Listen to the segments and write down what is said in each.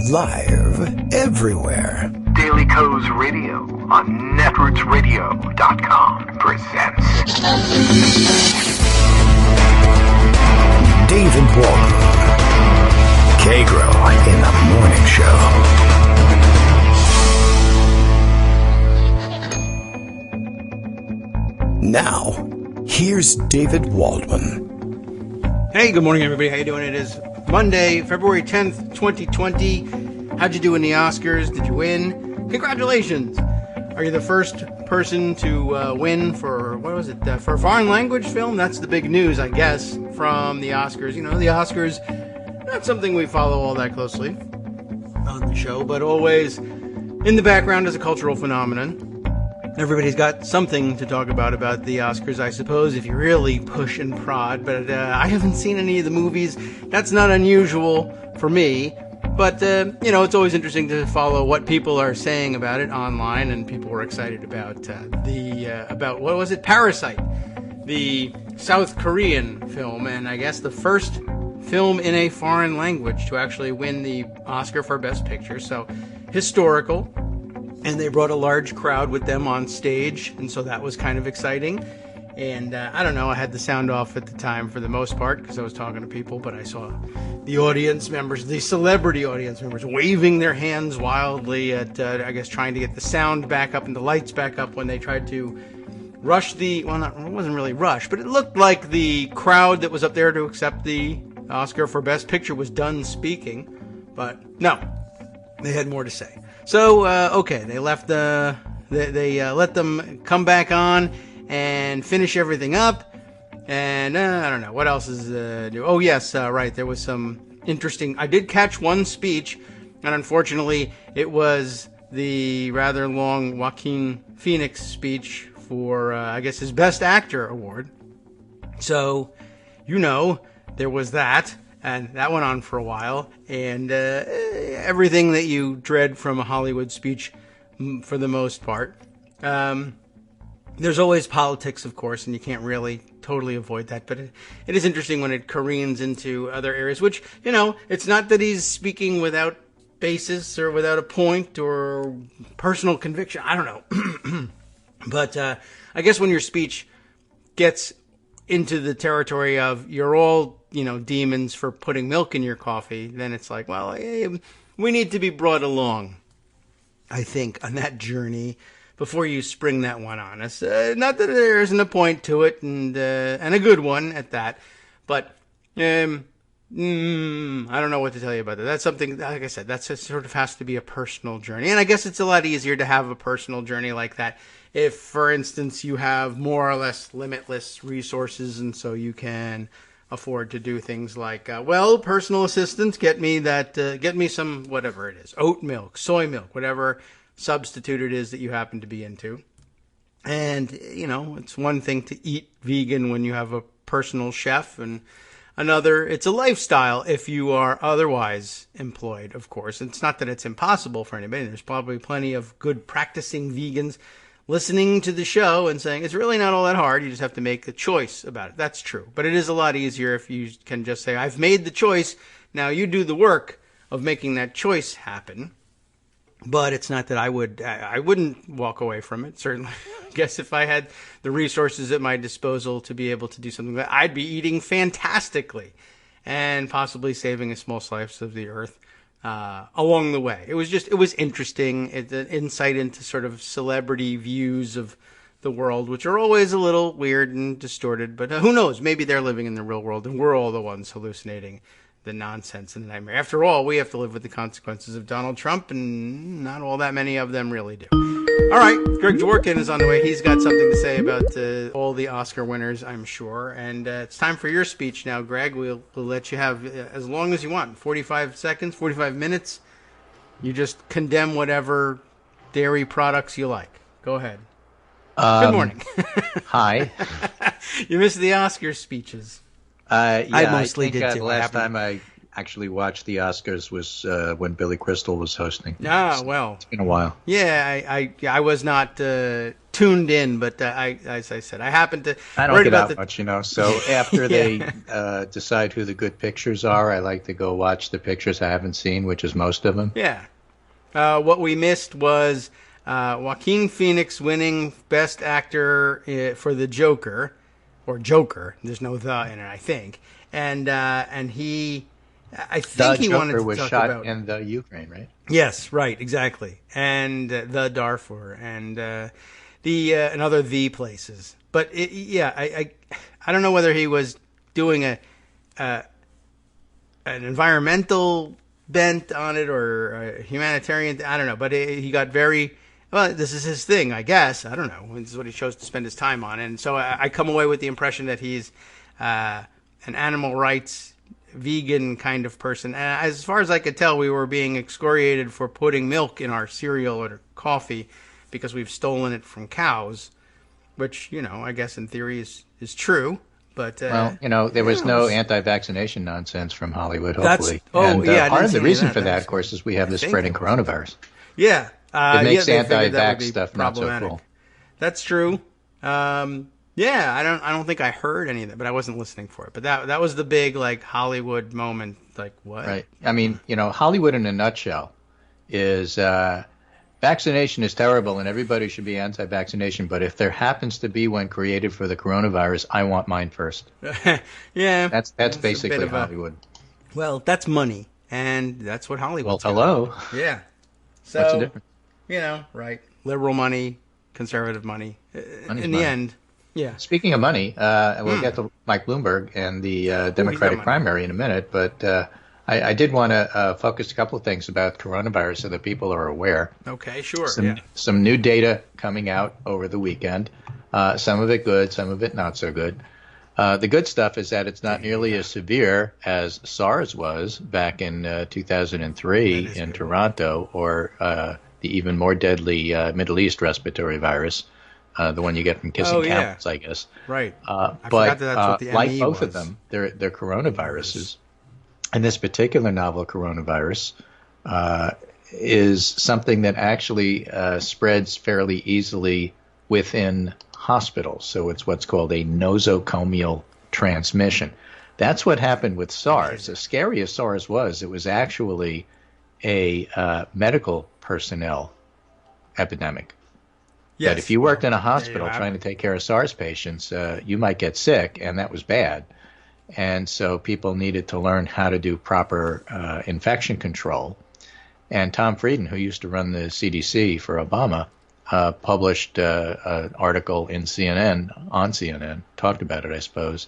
Live everywhere. Daily Co's Radio on netrootsradio.com presents David Waldman. Kagro in the Morning Show. Now, here's David Waldman. Hey, good morning, everybody. How you doing? It is Monday, February 10th, 2020. How'd you do in the Oscars? Did you win? Congratulations. Are you the first person to win for, for a foreign language film? That's the big news, I guess, from the Oscars. You know, the Oscars, not something we follow all that closely on the show, but always in the background as a cultural phenomenon. Everybody's got something to talk about the Oscars, I suppose, if you really push and prod. But I haven't seen any of the movies. That's not unusual for me. But, it's always interesting to follow what people are saying about it online. And people were excited about what was it? Parasite, the South Korean film. And I guess the first film in a foreign language to actually win the Oscar for Best Picture. So, historical. And they brought a large crowd with them on stage, and so that was kind of exciting. And I don't know, I had the sound off at the time for the most part because I was talking to people, but I saw the audience members, the celebrity audience members, waving their hands wildly at, trying to get the sound back up and the lights back up when they tried to rush it wasn't really rush, but it looked like the crowd that was up there to accept the Oscar for Best Picture was done speaking. But no, they had more to say. So, they left they let them come back on and finish everything up. And, I don't know, what else is new? Oh, yes, right, there was some interesting, I did catch one speech, and unfortunately, it was the rather long Joaquin Phoenix speech for, his Best Actor award. So, there was that. And that went on for a while, and everything that you dread from a Hollywood speech, for the most part. There's always politics, of course, and you can't really totally avoid that, but it is interesting when it careens into other areas, which, it's not that he's speaking without basis or without a point or personal conviction. I don't know. But I guess when your speech gets into the territory of you're all demons for putting milk in your coffee, then it's like, well, we need to be brought along, I think, on that journey before you spring that one on us. Not that there isn't a point to it, and a good one at that, but I don't know what to tell you about that. That's something, like I said, that sort of has to be a personal journey, and I guess it's a lot easier to have a personal journey like that if, for instance, you have more or less limitless resources, and so you can afford to do things like, personal assistance, get me some, whatever it is, oat milk, soy milk, whatever substitute it is that you happen to be into. And, it's one thing to eat vegan when you have a personal chef, and another, it's a lifestyle if you are otherwise employed, of course. It's not that it's impossible for anybody. There's probably plenty of good practicing vegans listening to the show and saying it's really not all that hard. You just have to make a choice about it. That's true. But it is a lot easier if you can just say, I've made the choice. Now you do the work of making that choice happen. But it's not that I wouldn't walk away from it, certainly. I guess if I had the resources at my disposal to be able to do something like that, I'd be eating fantastically and possibly saving a small slice of the earth along the way. It was interesting. It's an insight into sort of celebrity views of the world, which are always a little weird and distorted, but who knows? Maybe they're living in the real world and we're all the ones hallucinating the nonsense and the nightmare. After all, we have to live with the consequences of Donald Trump, and not all that many of them really do. All right, Greg Dworkin is on the way. He's got something to say about all the Oscar winners, I'm sure. And it's time for your speech now, Greg. We'll let you have as long as you want, 45 seconds, 45 minutes. You just condemn whatever dairy products you like. Go ahead. Good morning. Hi. You missed the Oscar speeches. Yeah, I mostly I think did too. last time I actually watch the Oscars was when Billy Crystal was hosting. Ah, well. It's been a while. Yeah, I was not tuned in, but as I said, I happened to. I don't read get about out much, So after Yeah. they decide who the good pictures are, I like to go watch the pictures I haven't seen, which is most of them. Yeah. What we missed was Joaquin Phoenix winning Best Actor for the Joker, or Joker. There's no the in it, I think. And I think he wanted to was talk shot about in the Ukraine, right? Yes, right, exactly, and the Darfur and and other the places. But I don't know whether he was doing an environmental bent on it or a humanitarian. I don't know, but he got very. Well, this is his thing, I guess. I don't know. This is what he chose to spend his time on, and so I come away with the impression that he's an animal rights, vegan kind of person. And as far as I could tell, we were being excoriated for putting milk in our cereal or coffee because we've stolen it from cows, which, I guess in theory is true. But there was no anti-vaccination nonsense from Hollywood, hopefully. Part of the reason for that, of course, is we have this spreading coronavirus. Yeah. It makes they figured that would anti-vax be stuff not so problematic. cool. That's true. I don't think I heard any of that, but I wasn't listening for it. But that was the big Hollywood moment. Like what? Right. I mean, Hollywood in a nutshell is vaccination is terrible and everybody should be anti-vaccination. But if there happens to be one created for the coronavirus, I want mine first. Yeah. That's basically Hollywood. Well, that's money, and that's what Hollywood's Well, hello. Yeah. So, what's the difference? Right. Liberal money, conservative money. Money's in money. the end, yeah. Speaking of money, we'll get to Mike Bloomberg and the Democratic primary in a minute, but I did want to focus a couple of things about coronavirus so that people are aware. Okay, sure. Some new data coming out over the weekend. Some of it good, some of it not so good. The good stuff is that it's not nearly as severe as SARS was back in 2003 in Toronto, or the even more deadly Middle East respiratory virus, the one you get from kissing camels, I guess. Right. But forgot that's what the like ME both was. of them, they're coronaviruses. And this particular novel coronavirus is something that actually spreads fairly easily within hospitals. So it's what's called a nosocomial transmission. That's what happened with SARS. As scary as SARS was, it was actually a medical personnel epidemic. Yes. That if you worked in a hospital trying to take care of SARS patients, you might get sick, and that was bad. And so people needed to learn how to do proper infection control. And Tom Frieden, who used to run the CDC for Obama, published an article in on CNN, talked about it, I suppose.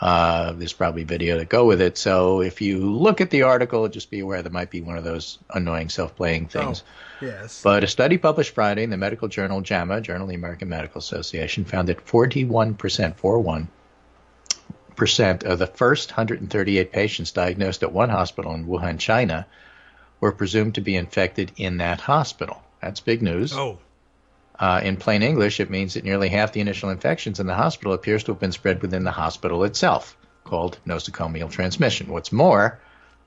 There's probably video to go with it. So if you look at the article, just be aware there might be one of those annoying self-playing things. Yes. But a study published Friday in the medical journal JAMA, Journal of the American Medical Association, found that 41% of the first 138 patients diagnosed at one hospital in Wuhan, China, were presumed to be infected in that hospital. That's big news. Oh. In plain English, it means that nearly half the initial infections in the hospital appears to have been spread within the hospital itself, called nosocomial transmission. What's more,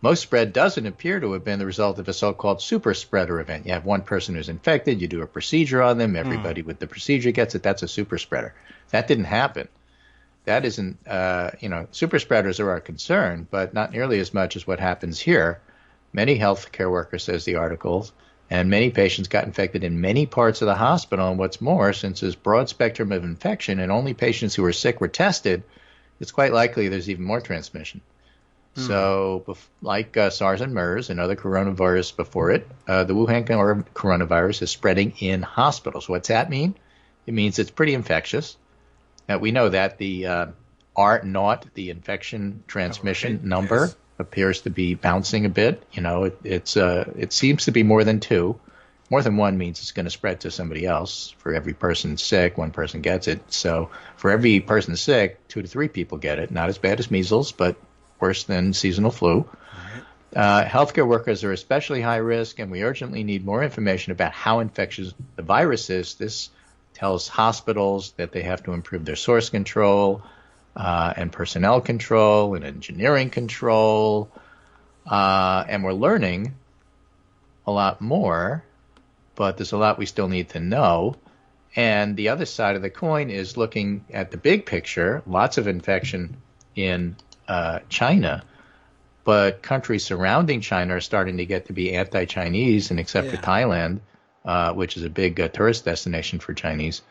most spread doesn't appear to have been the result of a so-called super spreader event. You have one person who's infected, you do a procedure on them, everybody with the procedure gets it, that's a super spreader. That didn't happen. That isn't, super spreaders are our concern, but not nearly as much as what happens here. Many healthcare workers, says the article, and many patients got infected in many parts of the hospital. And what's more, since there's broad spectrum of infection and only patients who were sick were tested, it's quite likely there's even more transmission. So like SARS and MERS and other coronavirus before it, the Wuhan coronavirus is spreading in hospitals. What's that mean? It means it's pretty infectious. We know that the R0, the infection transmission number, appears to be bouncing a bit. It seems to be more than 2. More than 1 means it's going to spread to somebody else. For every person sick, 1 person gets it. So for every person sick, 2 to 3 people get it. Not as bad as measles, but worse than seasonal flu. Healthcare workers are especially high risk, and we urgently need more information about how infectious the virus is. This tells hospitals that they have to improve their source control and personnel control and engineering control. And we're learning a lot more, but there's a lot we still need to know. And the other side of the coin is looking at the big picture. Lots of infection in China, but countries surrounding China are starting to get to be anti-Chinese, and except for Thailand, which is a big tourist destination for Chinese,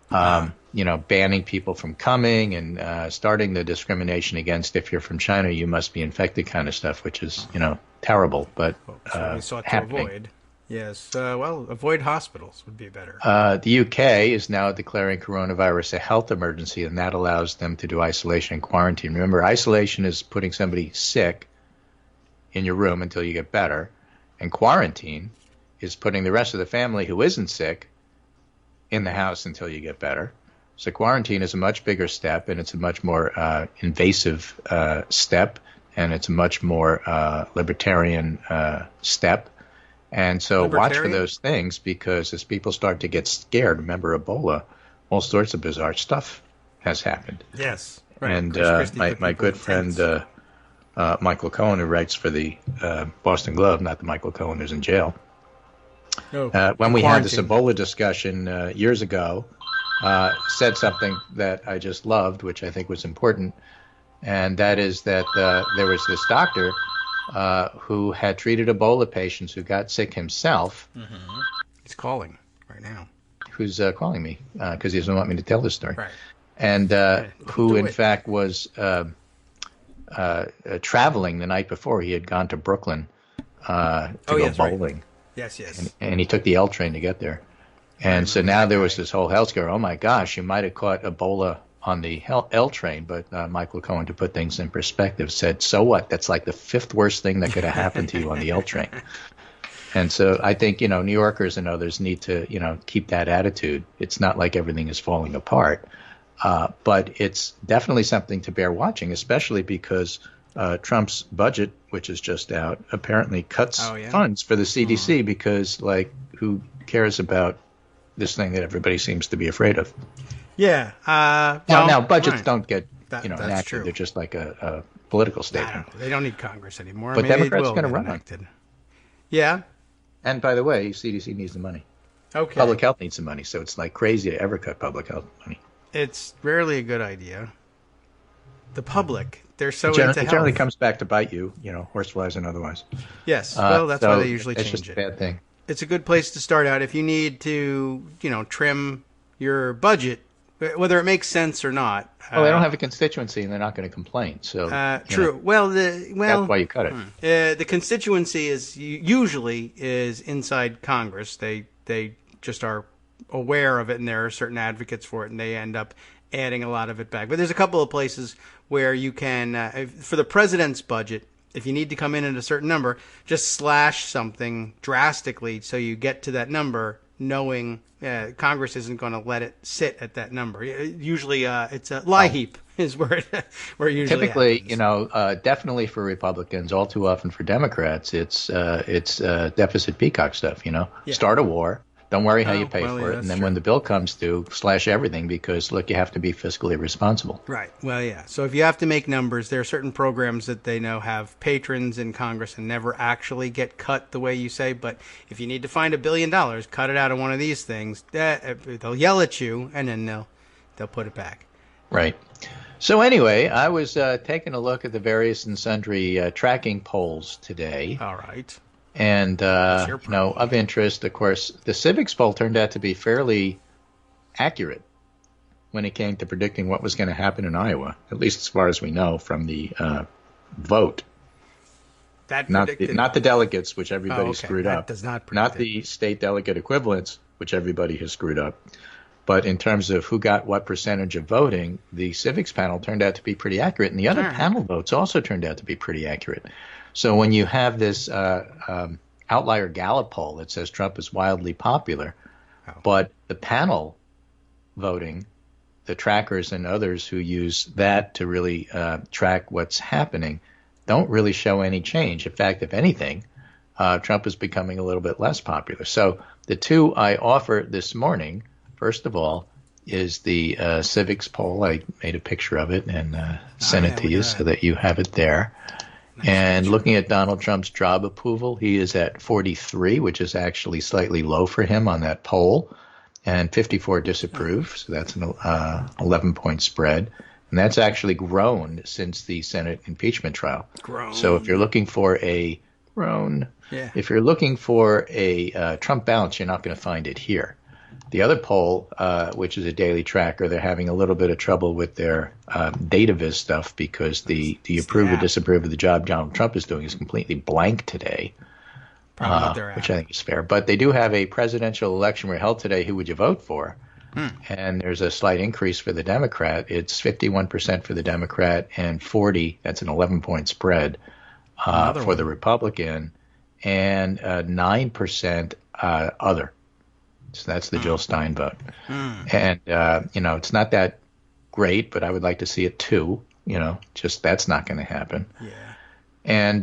banning people from coming and starting the discrimination against, if you're from China, you must be infected kind of stuff, which is, terrible, but we sought to happening. avoid. Yes, avoid hospitals would be better. The UK is now declaring coronavirus a health emergency, and that allows them to do isolation and quarantine. Remember, isolation is putting somebody sick in your room until you get better, and quarantine is putting the rest of the family who isn't sick in the house until you get better. So quarantine is a much bigger step, and it's a much more invasive step, and it's a much more libertarian step. And so watch for those things, because as people start to get scared, remember Ebola, all sorts of bizarre stuff has happened. Yes. Right. And my good friend Michael Cohen, who writes for the Boston Globe, not the Michael Cohen who's in jail, when we had this Ebola discussion years ago, said something that I just loved, which I think was important, and that is that there was this doctor who had treated Ebola patients who got sick himself. Mm-hmm. He's calling right now. Who's calling me because he doesn't want me to tell this story. Right. And who, in fact, was traveling the night before. He had gone to Brooklyn to go bowling. Right. Yes. And he took the L train to get there. And so now there was this whole health scare. Oh, my gosh, you might have caught Ebola on the L train, but Michael Cohen, to put things in perspective, said, so what? That's like the fifth worst thing that could have happened to you on the L train. And so I think, New Yorkers and others need to, keep that attitude. It's not like everything is falling apart, but it's definitely something to bear watching, especially because Trump's budget, which is just out, apparently cuts funds for the CDC because, who cares about this thing that everybody seems to be afraid of? Yeah. Now budgets don't get, that's enacted. True. They're just like a political statement. They don't need Congress anymore. But maybe Democrats are going to run elected. Yeah. And by the way, CDC needs the money. Okay. Public health needs the money, so it's like crazy to ever cut public health money. It's rarely a good idea. The public, they're so into health. It generally comes back to bite you, horseflies and otherwise. Yes. Well, that's why they usually change it. It's just a bad thing. It's a good place to start out if you need to, trim your budget, whether it makes sense or not. Well, they don't have a constituency, and they're not going to complain. So true. That's why you cut it. The constituency is usually inside Congress. They just are aware of it, and there are certain advocates for it, and they end up adding a lot of it back. But there's a couple of places where you can, for the president's budget, if you need to come in at a certain number, just slash something drastically so you get to that number, knowing Congress isn't going to let it sit at that number. Usually, it's a lie heap is where it usually typically happens. Definitely for Republicans, all too often for Democrats, it's deficit peacock stuff. Start a war. Don't worry how you pay for it. And then when the bill comes due, slash everything because, look, you have to be fiscally responsible. Right. Well, yeah. So if you have to make numbers, there are certain programs that they know have patrons in Congress and never actually get cut the way you say. But if you need to find $1 billion, cut it out of one of these things. They'll yell at you, and then they'll put it back. Right. So anyway, I was taking a look at the various and sundry tracking polls today. All right. And, of interest, of course, the civics poll turned out to be fairly accurate when it came to predicting what was going to happen in Iowa, at least as far as we know from the vote. Not the delegates, which everybody screwed up. Does not the state delegate equivalents, which everybody has screwed up. But in terms of who got what percentage of voting, the civics panel turned out to be pretty accurate. And the other panel votes also turned out to be pretty accurate. So when you have this outlier Gallup poll that says Trump is wildly popular, but the panel voting, the trackers and others who use that to really track what's happening, don't really show any change. In fact, if anything, Trump is becoming a little bit less popular. So the two I offer this morning, first of all, is the civics poll. I made a picture of it and sent it to you so that you have it there. And looking at Donald Trump's job approval, he is at 43, which is actually slightly low for him on that poll, and 54 disapprove. So that's an 11-point spread. And that's actually grown since the Senate impeachment trial. So if you're looking for a if you're looking for a Trump bounce, you're not going to find it here. The other poll, which is a daily tracker, they're having a little bit of trouble with their DataViz stuff because the approve or disapprove of the job Donald Trump is doing is completely blank today, which I think is fair. But they do have a presidential election were held today. Who would you vote for? And there's a slight increase for the Democrat. It's 51% for the Democrat and 40. That's an 11-point spread for the Republican, and 9% other. So that's the Jill Stein vote. And, it's not that great, but I would like to see it too. Just that's not going to happen. Yeah. And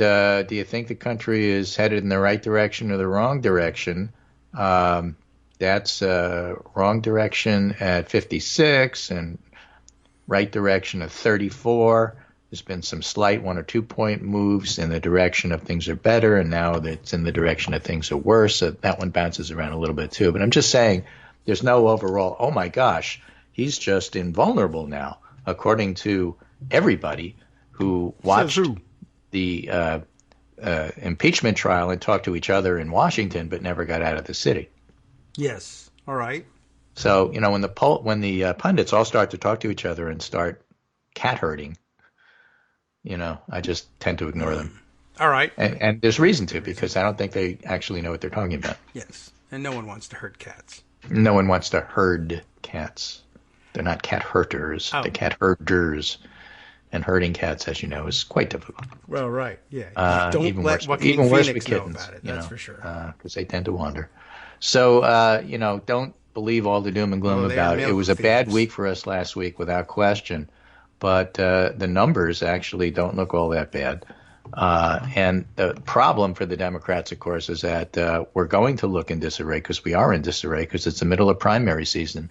do you think the country is headed in the right direction or the wrong direction? That's wrong direction at 56 and right direction at 34. There's been some slight 1 or 2 point moves in the direction of things are better, and now it's in the direction of things are worse. So that one bounces around a little bit too. But I'm just saying there's no overall, oh my gosh, he's just invulnerable now, according to everybody who watched the impeachment trial and talked to each other in Washington but never got out of the city. Yes. All right. So, when the pundits all start to talk to each other and start cat herding, I just tend to ignore them. All right. And there's reason to, because I don't think they actually know what they're talking about. Yes. And no one wants to herd cats. No one wants to herd cats. They're not cat herders. They're cat herders. And herding cats, as you know, is quite difficult. Well, right. Yeah. Don't even let even worse with Phoenix know kittens, about it. That's for sure. Because they tend to wander. So, don't believe all the doom and gloom about it. It was a bad week for us last week, without question. But the numbers actually don't look all that bad. And the problem for the Democrats, of course, is that we're going to look in disarray, because we are in disarray, because it's the middle of primary season,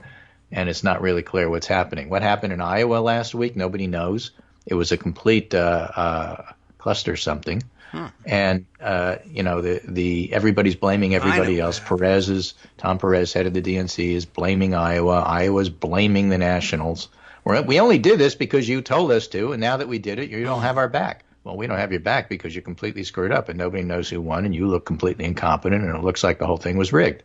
and it's not really clear what's happening. What happened in Iowa last week, nobody knows. It was a complete cluster something. And, everybody's blaming everybody else. Tom Perez, head of the DNC, is blaming Iowa. Iowa's blaming the Nationals. We only did this because you told us to, and now that we did it, you don't have our back. Well, we don't have your back because you completely screwed up, and nobody knows who won, and you look completely incompetent, and it looks like the whole thing was rigged.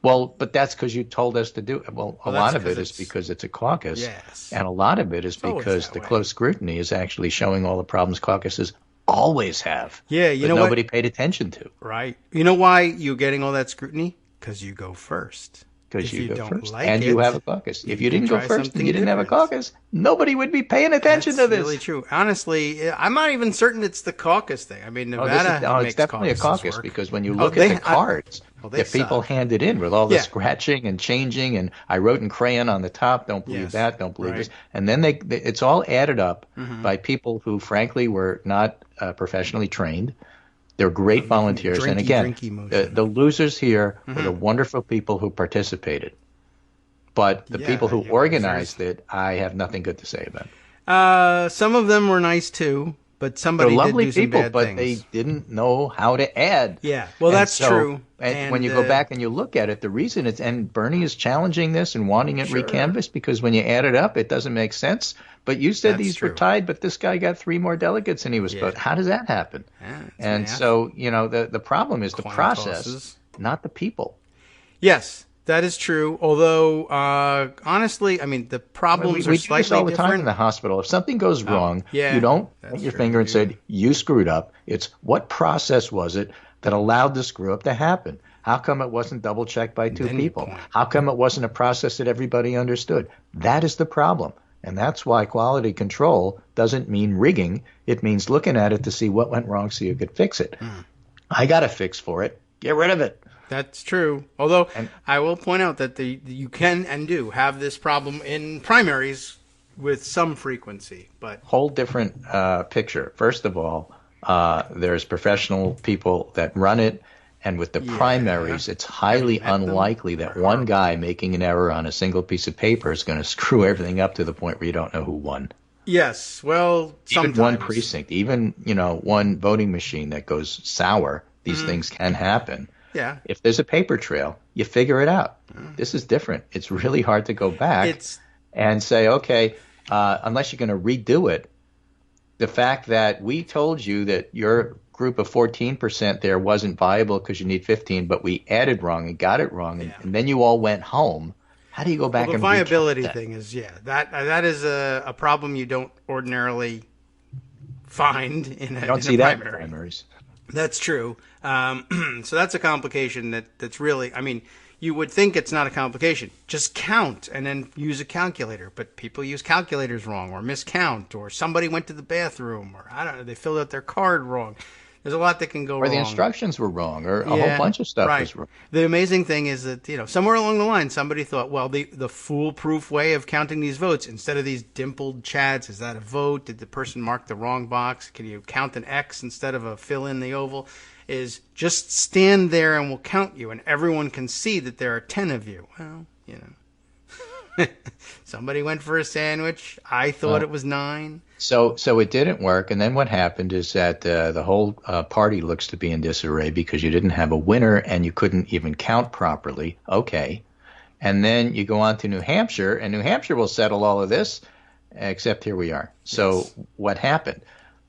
Well, but that's because you told us to do it. Well, a lot of it is because it's a caucus, and a lot of it is because the close scrutiny is actually showing all the problems caucuses always have. Yeah, nobody paid attention to. Right. You know why you're getting all that scrutiny? Because you go first. Because you go first, like and you have a caucus. If you didn't go first and you didn't have a caucus, nobody would be paying attention to this. That's really true. Honestly, I'm not even certain it's the caucus thing. I mean, Nevada it's definitely a caucus, because when you look at the cards that people handed in with all the scratching and changing, and I wrote in crayon on the top, don't believe that, don't believe this. And then it's all added up by people who, frankly, were not professionally trained. They're great volunteers. And again, the losers here were the wonderful people who participated. But the people who organized it, I have nothing good to say about. Some of them were nice too, but somebody They're lovely did do people, some bad but things. they didn't know how to add. Yeah, well, that's true. And when you go back and you look at it, the reason and Bernie is challenging this and wanting it recanvassed, because when you add it up, it doesn't make sense. But you said these were tied, but this guy got 3 more delegates and he was voted. How does that happen? And so, the problem is the process, not the people. Yes, that is true. Although, honestly, I mean, the problems are slightly different. We do this all the time in the hospital. If something goes wrong, you don't point your finger and say, you screwed up. It's what process was it that allowed the screw up to happen? How come it wasn't double checked by 2 people? How come it wasn't a process that everybody understood? That is the problem. And that's why quality control doesn't mean rigging. It means looking at it to see what went wrong so you could fix it. I got a fix for it. Get rid of it. That's true. Although I will point out that you can and do have this problem in primaries with some frequency. But whole different picture. First of all, there's professional people that run it. And with the primaries, it's highly unlikely that one guy making an error on a single piece of paper is going to screw everything up to the point where you don't know who won. Yes. Well, Even sometimes. one precinct, even, one voting machine that goes sour, these things can happen. Yeah. If there's a paper trail, you figure it out. This is different. It's really hard to go back It's and say, okay, unless you're going to redo it, the fact that we told you that your group of 14% there wasn't viable because you need 15, but we added wrong and got it wrong, and then you all went home. How do you go back the and viability recount that? thing is that is a problem you don't ordinarily find in a, You don't in see a that in primary. primaries. That's true. So that's a complication that's really, I mean, you would think it's not a complication. Just count and then use a calculator. But people use calculators wrong or miscount, or somebody went to the bathroom, or I don't know, they filled out their card wrong. There's a lot that can go Or wrong. the instructions were wrong, or a whole bunch of stuff right. was wrong. The amazing thing is that, somewhere along the line, somebody thought, well, the foolproof way of counting these votes, instead of these dimpled chads, is that a vote? Did the person mark the wrong box? Can you count an X instead of a fill in the oval? Is just stand there and we'll count you, and everyone can see that there are 10 of you. Well, somebody went for a sandwich. I thought it was 9. So it didn't work, and then what happened is that the whole party looks to be in disarray because you didn't have a winner and you couldn't even count properly. Okay. And then you go on to New Hampshire, and New Hampshire will settle all of this, except here we are. So what happened?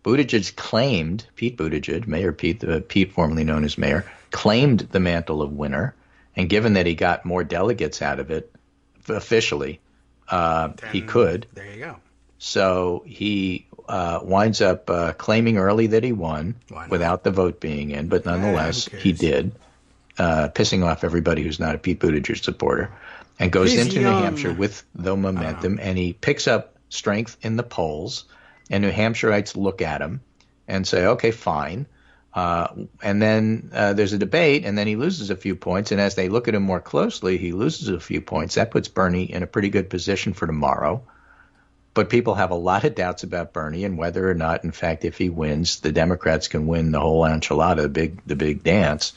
Pete Buttigieg, Mayor Pete, Pete formerly known as Mayor, claimed the mantle of winner, and given that he got more delegates out of it officially, he could. There you go. So he winds up claiming early that he won without the vote being in, but nonetheless he did, pissing off everybody who's not a Pete Buttigieg supporter, and goes into New Hampshire with the momentum, and he picks up strength in the polls, and New Hampshireites look at him and say, okay, fine. And then there's a debate, and then he loses a few points, and as they look at him more closely, he loses a few points. That puts Bernie in a pretty good position for tomorrow. But people have a lot of doubts about Bernie and whether or not, in fact, if he wins, the Democrats can win the whole enchilada, the big dance.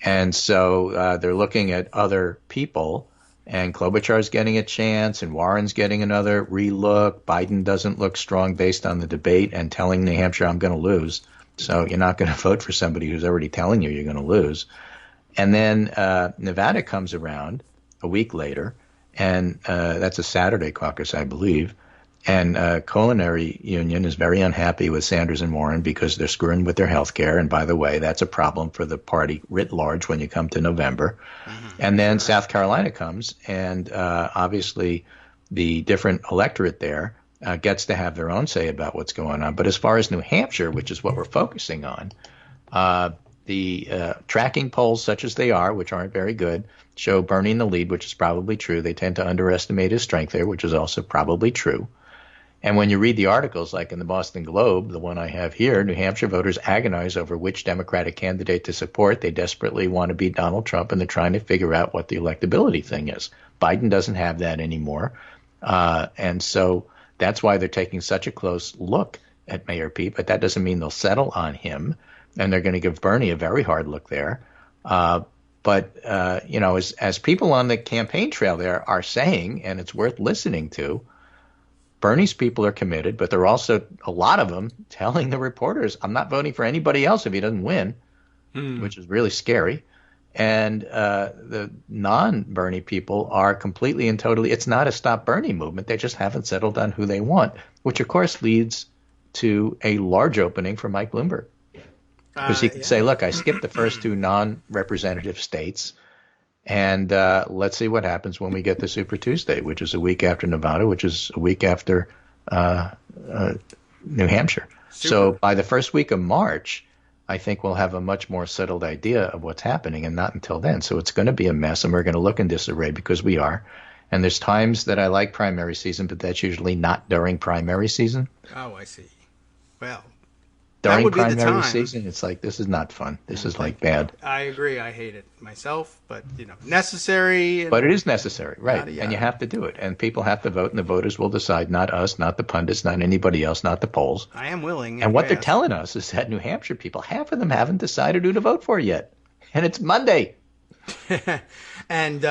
And so they're looking at other people, and Klobuchar's getting a chance, and Warren's getting another relook. Biden doesn't look strong based on the debate and telling New Hampshire, I'm going to lose. So you're not going to vote for somebody who's already telling you you're going to lose. And then Nevada comes around a week later, and that's a Saturday caucus, I believe. And Culinary Union is very unhappy with Sanders and Warren because they're screwing with their health care. And by the way, that's a problem for the party writ large when you come to November. And then South Carolina comes, and obviously the different electorate there gets to have their own say about what's going on. But as far as New Hampshire, which is what we're focusing on, the tracking polls, such as they are, which aren't very good, show Bernie in the lead, which is probably true. They tend to underestimate his strength there, which is also probably true. And when you read the articles, like in the Boston Globe, the one I have here, New Hampshire voters agonize over which Democratic candidate to support. They desperately want to beat Donald Trump, and they're trying to figure out what the electability thing is. Biden doesn't have that anymore. And so that's why they're taking such a close look at Mayor Pete, but that doesn't mean they'll settle on him. And they're going to give Bernie a very hard look there. But as people on the campaign trail there are saying, and it's worth listening to, Bernie's people are committed, but there are also a lot of them telling the reporters, I'm not voting for anybody else if he doesn't win, which is really scary. And the non-Bernie people are completely and totally, it's not a Stop Bernie movement. They just haven't settled on who they want, which, of course, leads to a large opening for Mike Bloomberg. Because he could say, look, I skipped the first two non-representative states, and let's see what happens when we get to Super Tuesday, which is a week after Nevada, which is a week after New Hampshire. So by the first week of March, I think we'll have a much more settled idea of what's happening, and not until then. So it's going to be a mess, and we're going to look in disarray because we are. And there's times that I like primary season, but that's usually not during primary season. Oh, I see. Well, during primary season, it's like, this is not fun. This is like bad. I agree. I hate it myself, but necessary. But it is necessary, right? And you have to do it. And people have to vote, and the voters will decide, not us, not the pundits, not anybody else, not the polls. I am willing. And what they're telling us is that New Hampshire people, half of them haven't decided who to vote for yet. And it's Monday. And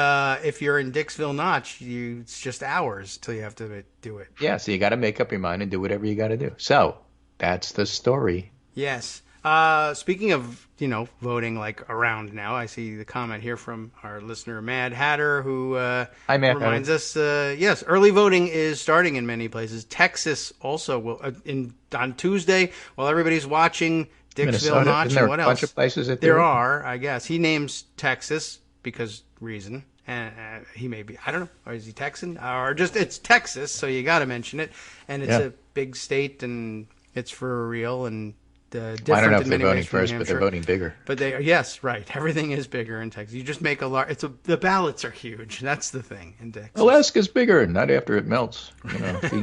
if you're in Dixville Notch, it's just hours till you have to do it. Yeah, so you got to make up your mind and do whatever you got to do. So that's the story. Yes. Speaking of, voting like around now, I see the comment here from our listener, Mad Hatter, who Hi, Mad reminds Hatter. us, yes, early voting is starting in many places. Texas also will, on Tuesday, while everybody's watching Dixville Minnesota. Notch Isn't there and what a else? bunch of places that There do it? are, I guess. He names Texas because reason. And he may be, I don't know, or is he Texan? Or just, it's Texas, so you got to mention it. And it's a big state, and it's for real, and different I don't know in if they're many voting ways from first, New but they're Hampshire. voting bigger. But yes, right. Everything is bigger in Texas. You just make a large. The ballots are huge. That's the thing in Texas. Alaska's bigger, not after it melts.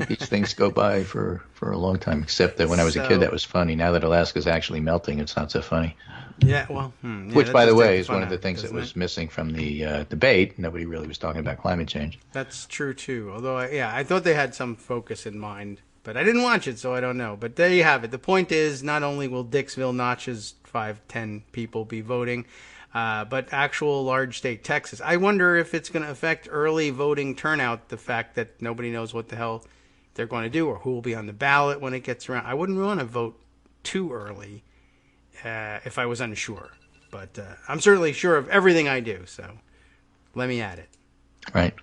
These things go by for a long time. Except that when I was a kid, that was funny. Now that Alaska's actually melting, it's not so funny. Yeah, well, Which, by the way, is one of the out, things that was it? missing from the debate. Nobody really was talking about climate change. That's true too. Although, I thought they had some focus in mind, but I didn't watch it, so I don't know. But there you have it. The point is, not only will Dixville Notch's 5-10 people be voting, but actual large state Texas. I wonder if it's going to affect early voting turnout, the fact that nobody knows what the hell they're going to do or who will be on the ballot when it gets around. I wouldn't want to vote too early if I was unsure. But I'm certainly sure of everything I do, so let me at it. Right.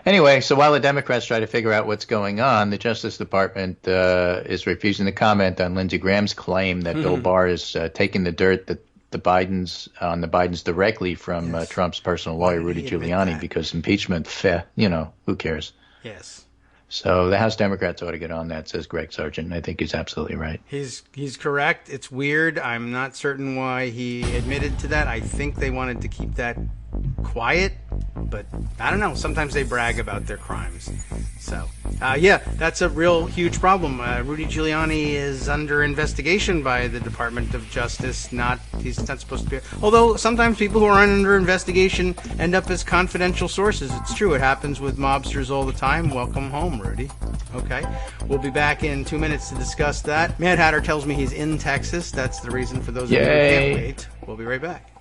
Anyway, so while the Democrats try to figure out what's going on, the Justice Department is refusing to comment on Lindsey Graham's claim that Bill Barr is taking the dirt that the Bidens directly from Trump's personal lawyer, Rudy Giuliani, because impeachment, who cares? Yes. So the House Democrats ought to get on that, says Greg Sargent. I think he's absolutely right. He's correct. It's weird. I'm not certain why he admitted to that. I think they wanted to keep that quiet, but I don't know. Sometimes they brag about their crimes. So, that's a real huge problem. Rudy Giuliani is under investigation by the Department of Justice. He's not supposed to be. Although sometimes people who are under investigation end up as confidential sources. It's true. It happens with mobsters all the time. Welcome home, Rudy. Okay. We'll be back in 2 minutes to discuss that. Mad Hatter tells me he's in Texas. That's the reason for those of you who can't wait. We'll be right back.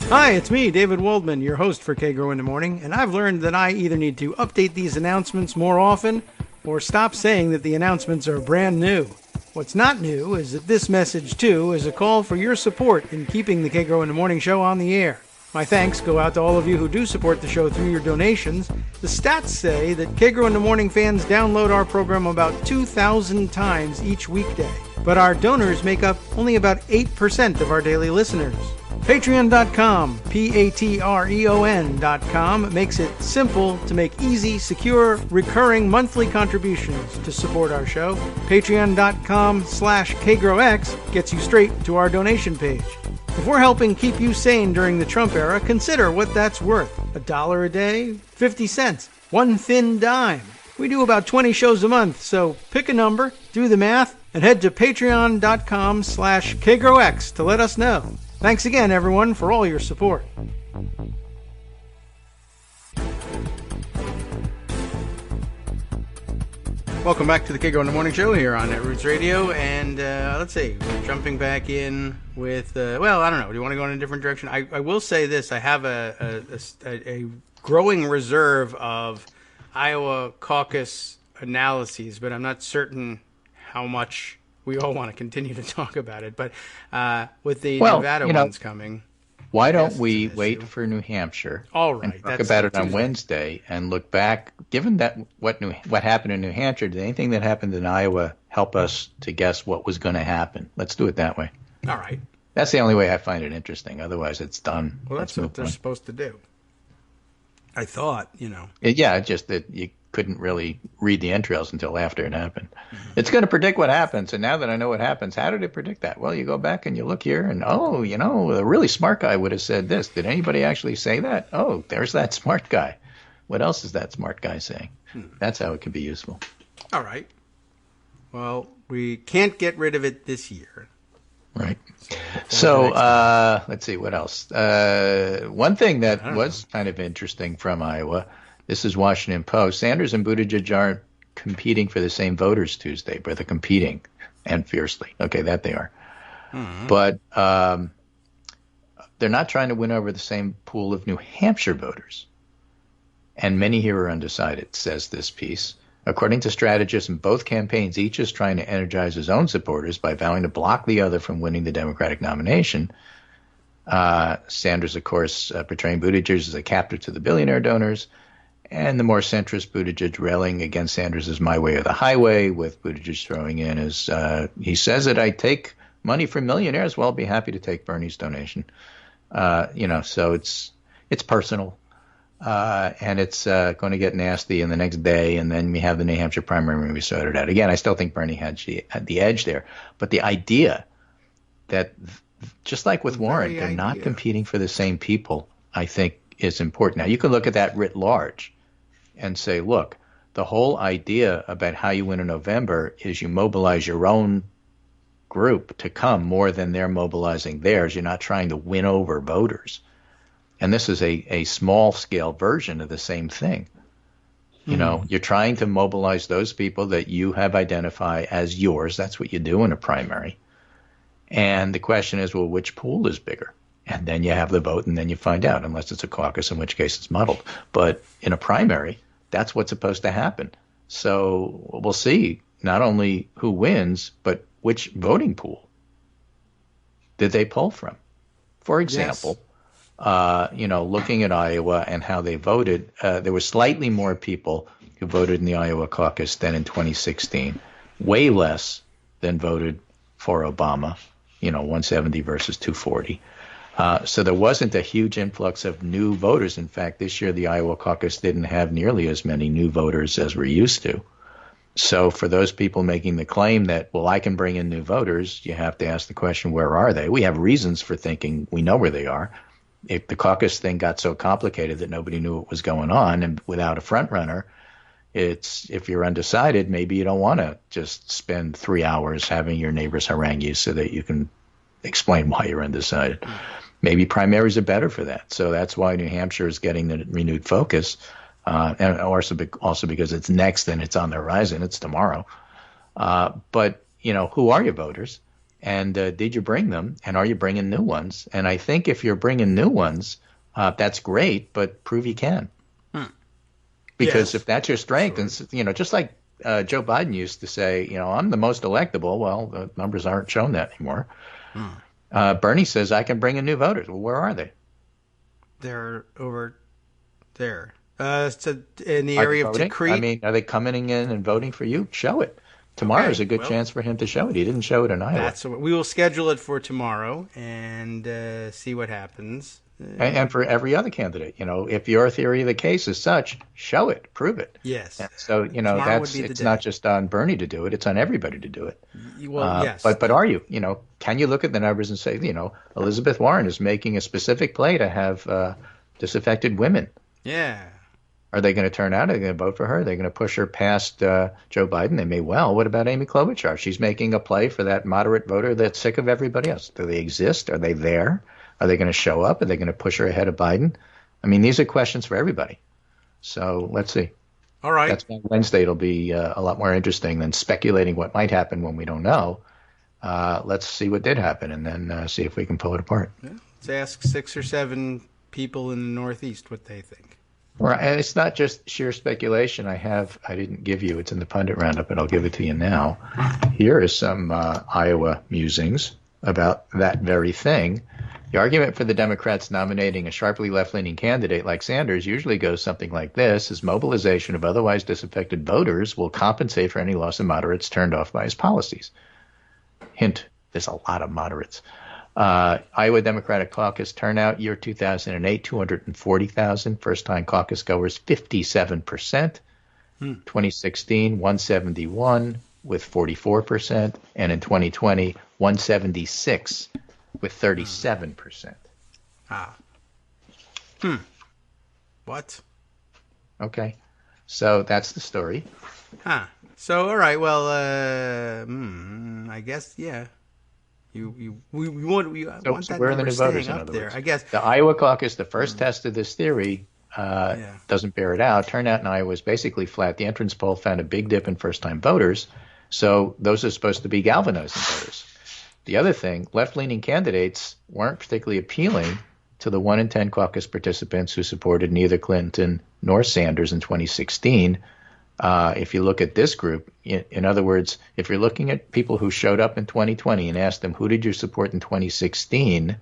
Hi, it's me, David Waldman, your host for Kagro in the Morning, and I've learned that I either need to update these announcements more often or stop saying that the announcements are brand new. What's not new is that this message, too, is a call for your support in keeping the Kagro in the Morning show on the air. My thanks go out to all of you who do support the show through your donations. The stats say that Kagro in the Morning fans download our program about 2,000 times each weekday, but our donors make up only about 8% of our daily listeners. Patreon.com, Patreon.com, makes it simple to make easy, secure, recurring monthly contributions to support our show. Patreon.com/KagroX gets you straight to our donation page. If we're helping keep you sane during the Trump era, consider what that's worth. $1 a day? 50 cents? One thin dime? We do about 20 shows a month, so pick a number, do the math, and head to Patreon.com/KagroX to let us know. Thanks again, everyone, for all your support. Welcome back to the Kagro in the Morning Show here on Netroots Radio, and let's see, we're jumping back in with, I don't know, do you want to go in a different direction? I will say this, I have a growing reserve of Iowa caucus analyses, but I'm not certain how much we all want to continue to talk about it, but with the Nevada ones coming. Why don't we wait for New Hampshire? All right, and talk about it on Wednesday and look back. Given that what happened in New Hampshire, did anything that happened in Iowa help us to guess what was going to happen? Let's do it that way. All right. That's the only way I find it interesting. Otherwise, it's done. Well, that's what they're supposed to do. I thought, just that you couldn't really read the entrails until after it happened. Mm-hmm. It's going to predict what happens, and now that I know what happens, how did it predict that? Well, you go back and you look here, and a really smart guy would have said this. Did anybody actually say that? Oh, there's that smart guy. What else is that smart guy saying? That's how it can be useful. All right. Well, we can't get rid of it this year. Right. So let's see, what else? One thing that was kind of interesting from Iowa, this is Washington Post. Sanders and Buttigieg aren't competing for the same voters Tuesday, but they're competing, and fiercely. Okay, that they are. Mm-hmm. But they're not trying to win over the same pool of New Hampshire voters. And many here are undecided, says this piece. According to strategists in both campaigns, each is trying to energize his own supporters by vowing to block the other from winning the Democratic nomination. Sanders, of course, portraying Buttigieg as a captive to the billionaire donors, and the more centrist Buttigieg railing against Sanders as my way or the highway, with Buttigieg throwing in as he says that I take money from millionaires. Well, I'll be happy to take Bernie's donation. So it's personal. And it's going to get nasty in the next day, and then we have the New Hampshire primary when we sorted out. Again, I still think Bernie had the edge there. But the idea that, just like with Warren, they're not competing for the same people, I think is important. Now, you can look at that writ large and say, look, the whole idea about how you win in November is you mobilize your own group to come more than they're mobilizing theirs. You're not trying to win over voters. And this is a small-scale version of the same thing. You know, you're trying to mobilize those people that you have identified as yours. That's what you do in a primary. And the question is, well, which pool is bigger? And then you have the vote, and then you find out, unless it's a caucus, in which case it's muddled. But in a primary, that's what's supposed to happen. So we'll see not only who wins, but which voting pool did they pull from. For example, looking at Iowa and how they voted, there were slightly more people who voted in the Iowa caucus than in 2016, way less than voted for Obama, 170 versus 240. So there wasn't a huge influx of new voters. In fact, this year the Iowa caucus didn't have nearly as many new voters as we're used to. So for those people making the claim that, well, I can bring in new voters, you have to ask the question, where are they? We have reasons for thinking we know where they are. If the caucus thing got so complicated that nobody knew what was going on, and without a front runner, if you're undecided, maybe you don't want to just spend 3 hours having your neighbors harangue you so that you can explain why you're undecided. Maybe primaries are better for that. So that's why New Hampshire is getting the renewed focus, and also because it's next and it's on the horizon. It's tomorrow. But who are your voters? And did you bring them? And are you bringing new ones? And I think if you're bringing new ones, that's great, but prove you can. Because if that's your strength, and just like Joe Biden used to say, I'm the most electable. Well, the numbers aren't showing that anymore. Bernie says, I can bring in new voters. Well, where are they? They're over there. So in the area of Decree. I mean, are they coming in and voting for you? Show it. Tomorrow's a good chance for him to show it. He didn't show it in Iowa. We will schedule it for tomorrow and see what happens. And for every other candidate, if your theory of the case is such, show it, prove it. Yes. And so, it's not just on Bernie to do it; it's on everybody to do it. Well, yes. But are you? Can you look at the numbers and say, Elizabeth Warren is making a specific play to have disaffected women? Yeah. Are they going to turn out? Are they going to vote for her? Are they going to push her past Joe Biden? They may well. What about Amy Klobuchar? She's making a play for that moderate voter that's sick of everybody else. Do they exist? Are they there? Are they going to show up? Are they going to push her ahead of Biden? I mean, these are questions for everybody. So let's see. All right. That's why Wednesday it'll be a lot more interesting than speculating what might happen when we don't know. Let's see what did happen and then see if we can pull it apart. Yeah. Let's ask 6 or 7 people in the Northeast what they think. Right, and it's not just sheer speculation. I didn't give you, it's in the pundit roundup, but I'll give it to you now. Here is some Iowa musings about that very thing. The argument for the Democrats nominating a sharply left-leaning candidate like Sanders usually goes something like this: his mobilization of otherwise disaffected voters will compensate for any loss of moderates turned off by his policies. Hint, there's a lot of moderates. Iowa Democratic Caucus turnout year 2008, 240,000. First-time caucus goers, 57%. 2016, 171 with 44%. And in 2020, 176 with 37%. What? Okay. So that's the story. So, all right. Well, I guess, yeah. We want that we're in the new voters, in up other there. words. I guess the Iowa caucus, the first test of this theory, doesn't bear it out. Turnout in Iowa is basically flat. The entrance poll found a big dip in first-time voters, so those are supposed to be galvanizing voters. The other thing, left-leaning candidates weren't particularly appealing to the 1 in 10 caucus participants who supported neither Clinton nor Sanders in 2016. If you look at this group, in other words, if you're looking at people who showed up in 2020 and asked them, who did you support in 2016,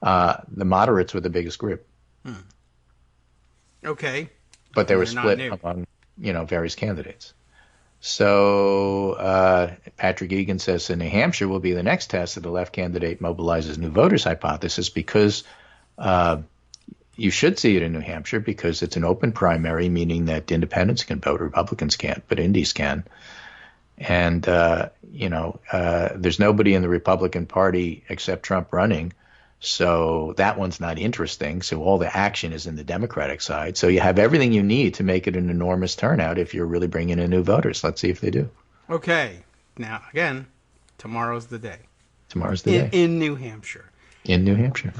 the moderates were the biggest group. Okay. But they were split among, various candidates. So Patrick Egan says in New Hampshire will be the next test that the left candidate mobilizes new voters hypothesis, because you should see it in New Hampshire because it's an open primary, meaning that independents can vote, Republicans can't, but Indies can. And, there's nobody in the Republican Party except Trump running. So that one's not interesting. So all the action is in the Democratic side. So you have everything you need to make it an enormous turnout if you're really bringing in new voters. Let's see if they do. Okay. Now, again, tomorrow's the day. Tomorrow's the day. In New Hampshire. In New Hampshire.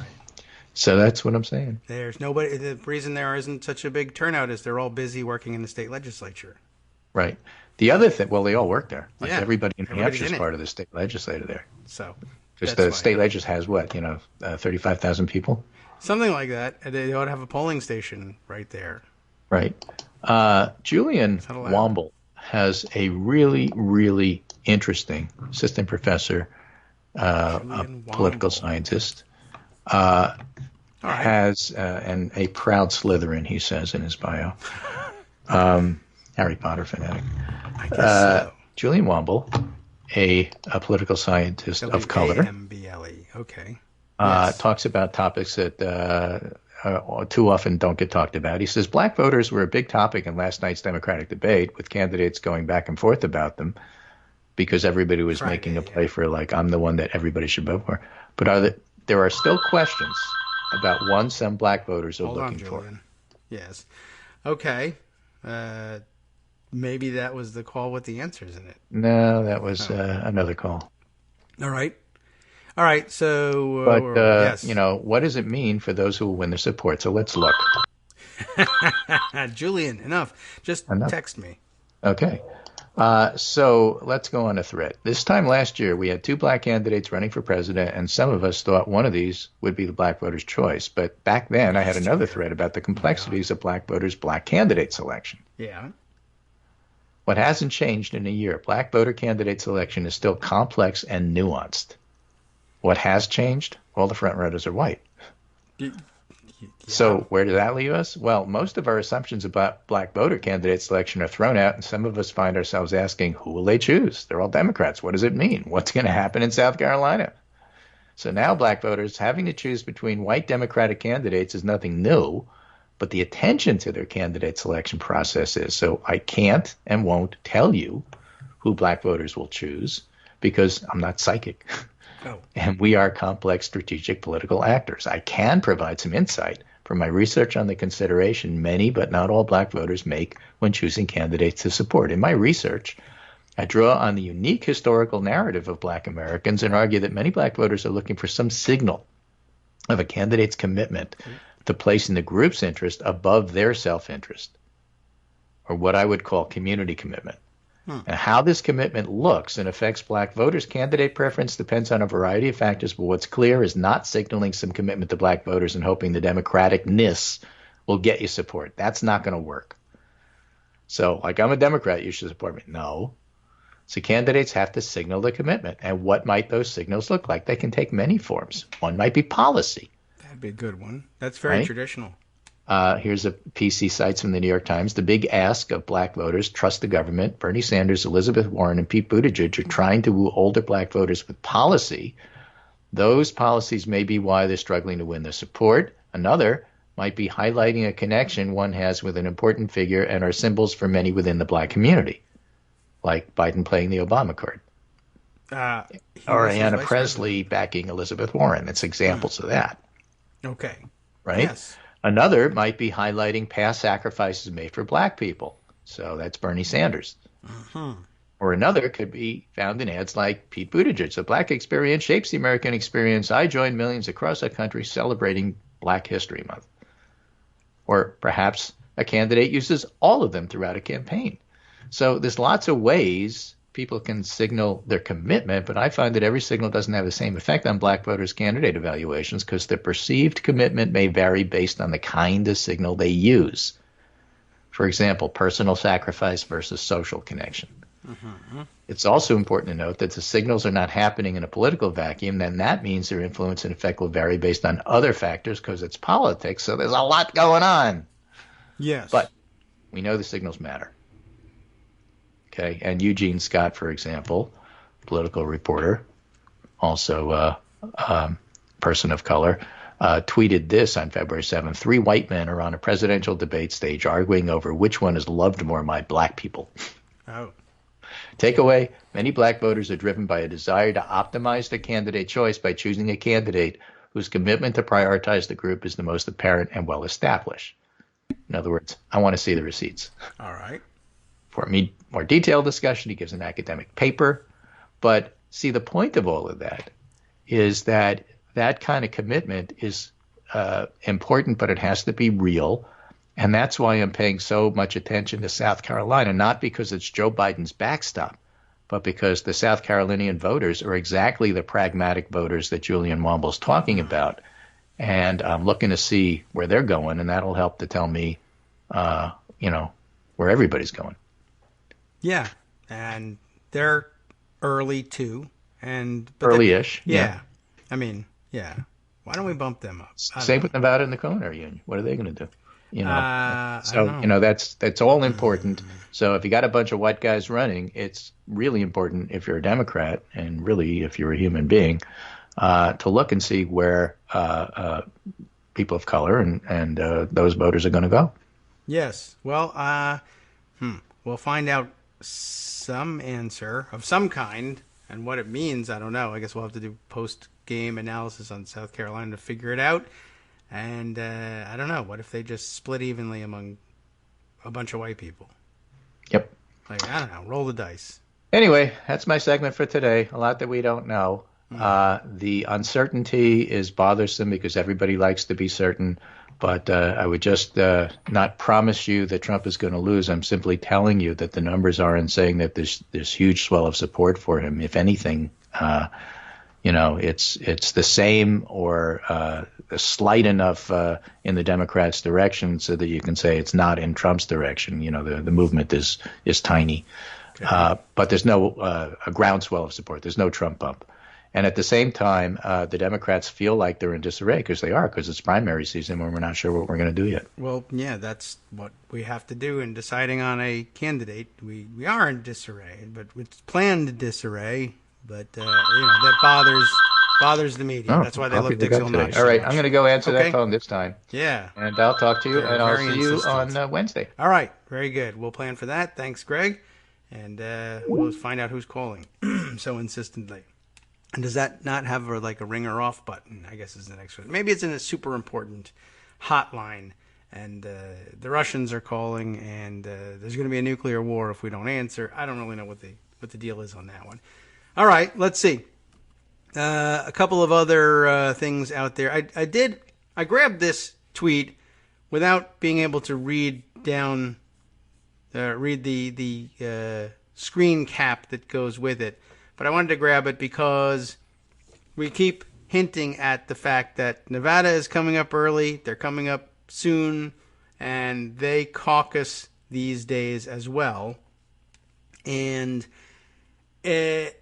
So that's what I'm saying. There's nobody. The reason there isn't such a big turnout is they're all busy working in the state legislature. Right. The other thing, well, they all work there. Like everybody in New Hampshire is in part of the state legislature there. So because the state legislature has what, 35,000 people? Something like that. They ought to have a polling station right there. Right. Julian Womble has a really, really interesting assistant professor, political scientist. Has and a proud Slytherin, he says in his bio. Harry Potter fanatic. I guess so. Julian Womble, a political scientist of color. W-A-M-B-L-E. Okay. Talks about topics that too often don't get talked about. He says black voters were a big topic in last night's Democratic debate, with candidates going back and forth about them because everybody was making a play for, like, I'm the one that everybody should vote for. But there are still questions about one some black voters are looking for. Yes. Okay. Maybe that was the call with the answers in it. No, that was another call. All right. So, but yes. What does it mean for those who will win their support? So let's look. Julian, enough. Just text me. Okay. So let's go on a thread. This time last year, we had two black candidates running for president, and some of us thought one of these would be the black voters' choice. But back then, I had another thread about the complexities of black voters' black candidate selection. Yeah. What hasn't changed in a year? Black voter candidate selection is still complex and nuanced. What has changed? All the front runners are white. Yeah. So where does that leave us? Well, most of our assumptions about black voter candidate selection are thrown out, and some of us find ourselves asking, who will they choose? They're all Democrats. What does it mean? What's going to happen in South Carolina? So now black voters having to choose between white Democratic candidates is nothing new, but the attention to their candidate selection process is. So I can't and won't tell you who black voters will choose because I'm not psychic. Oh. And we are complex strategic political actors. I can provide some insight from my research on the consideration many but not all black voters make when choosing candidates to support. In my research, I draw on the unique historical narrative of black Americans and argue that many black voters are looking for some signal of a candidate's commitment to placing the group's interest above their self-interest, or what I would call community commitment. And how this commitment looks and affects black voters' candidate preference depends on a variety of factors, but what's clear is not signaling some commitment to black voters and hoping the democraticness will get you support. That's not going to work. So, like, I'm a Democrat, you should support me. No. So candidates have to signal the commitment. And what might those signals look like? They can take many forms. One might be policy. That'd be a good one. That's very traditional. Here's a piece he cites from the New York Times. The big ask of black voters, trust the government. Bernie Sanders, Elizabeth Warren, and Pete Buttigieg are trying to woo older black voters with policy. Those policies may be why they're struggling to win their support. Another might be highlighting a connection one has with an important figure and are symbols for many within the black community, like Biden playing the Obama card. Or Ayanna Presley backing Elizabeth Warren. It's examples of that. Okay. Right? Yes. Another might be highlighting past sacrifices made for black people. So that's Bernie Sanders. Or another could be found in ads like Pete Buttigieg. The black experience shapes the American experience. I join millions across the country celebrating Black History Month. Or perhaps a candidate uses all of them throughout a campaign. So there's lots of ways people can signal their commitment, but I find that every signal doesn't have the same effect on black voters' candidate evaluations because the perceived commitment may vary based on the kind of signal they use. For example, personal sacrifice versus social connection. It's also important to note that the signals are not happening in a political vacuum, then that means their influence and effect will vary based on other factors because it's politics, so there's a lot going on. Yes. But we know the signals matter. Okay, and Eugene Scott, for example, political reporter, also person of color, tweeted this on February 7th. 3 white men are on a presidential debate stage arguing over which one is loved more by black people. Oh. Takeaway, many black voters are driven by a desire to optimize their candidate choice by choosing a candidate whose commitment to prioritize the group is the most apparent and well established. In other words, I want to see the receipts. All right. For a more detailed discussion, he gives an academic paper. But see, the point of all of that is that that kind of commitment is important, but it has to be real. And that's why I'm paying so much attention to South Carolina, not because it's Joe Biden's backstop, but because the South Carolinian voters are exactly the pragmatic voters that Julian Womble's talking about. And I'm looking to see where they're going, and that'll help to tell me, where everybody's going. Yeah, and they're early too, Early-ish. Yeah. I mean, yeah. Why don't we bump them up? Same with Nevada and the culinary union. What are they going to do? I don't know. That's all important. So if you got a bunch of white guys running, it's really important if you're a Democrat and really if you're a human being to look and see where people of color and those voters are going to go. Yes. Well, we'll find out some answer of some kind, and what it means, I don't know. I guess we'll have to do post-game analysis on South Carolina to figure it out. And I don't know. What if they just split evenly among a bunch of white people? Yep. Like, I don't know. Roll the dice. Anyway, that's my segment for today. A lot that we don't know. The uncertainty is bothersome because everybody likes to be certain. But I would just not promise you that Trump is going to lose. I'm simply telling you that the numbers are and saying that there's huge swell of support for him. If anything, it's the same or slight enough in the Democrats' direction so that you can say it's not in Trump's direction. The movement is tiny, okay. But there's no a groundswell of support. There's no Trump bump. And at the same time, the Democrats feel like they're in disarray because it's primary season when we're not sure what we're going to do yet. Well, yeah, that's what we have to do in deciding on a candidate. We are in disarray, but it's planned disarray. But that bothers the media. That's why they look Dixon Notch. All right, I'm going to go answer that phone this time. Yeah. And I'll talk to you, and I'll see you on Wednesday. All right, very good. We'll plan for that. Thanks, Greg. And we'll find out who's calling so insistently. And does that not have a ringer off button? I guess is the next one. Maybe it's in a super important hotline, and the Russians are calling, and there's going to be a nuclear war if we don't answer. I don't really know what the deal is on that one. All right, let's see. A couple of other things out there. I grabbed this tweet without being able to read the screen cap that goes with it. But I wanted to grab it because we keep hinting at the fact that Nevada is coming up early. They're coming up soon, and they caucus these days as well. And people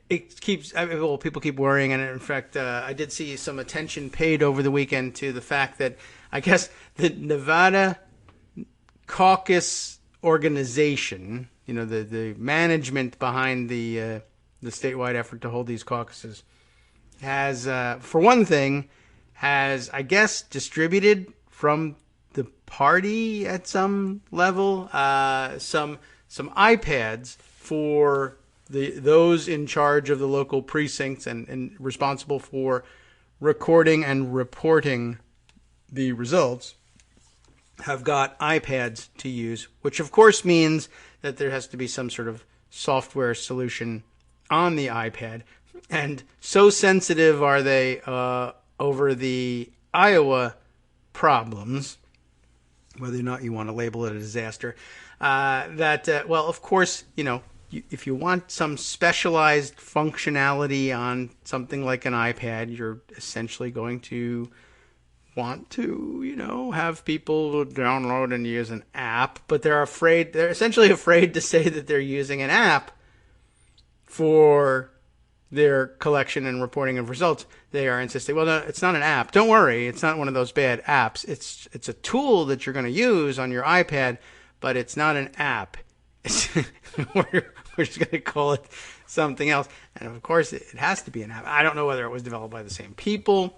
keep worrying. And in fact, I did see some attention paid over the weekend to the fact that I guess the Nevada caucus organization, the management behind the statewide effort to hold these caucuses has, for one thing, I guess, distributed from the party at some level some iPads for those in charge of the local precincts and responsible for recording and reporting the results have got iPads to use, which of course means that there has to be some sort of software solution on the iPad. And so sensitive are they over the Iowa problems, whether or not you want to label it a disaster, that, of course, if you want some specialized functionality on something like an iPad, you're essentially going to want to, have people download and use an app, but they're essentially afraid to say that they're using an app for their collection and reporting of results. They are insisting, well, no, it's not an app. Don't worry, it's not one of those bad apps. It's a tool that you're going to use on your iPad, but it's not an app. We're just going to call it something else. And of course, it has to be an app. I don't know whether it was developed by the same people.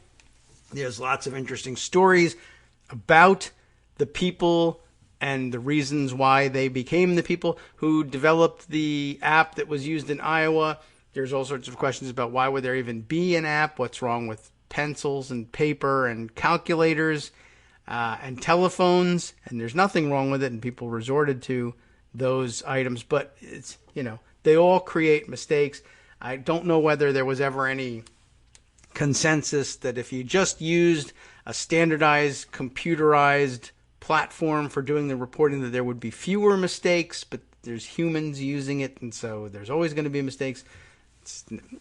There's lots of interesting stories about the people and the reasons why they became the people who developed the app that was used in Iowa. There's all sorts of questions about why would there even be an app? What's wrong with pencils and paper and calculators and telephones? And there's nothing wrong with it, and people resorted to those items. But it's, they all create mistakes. I don't know whether there was ever any consensus that if you just used a standardized, computerized platform for doing the reporting, that there would be fewer mistakes, but there's humans using it, and so there's always going to be mistakes.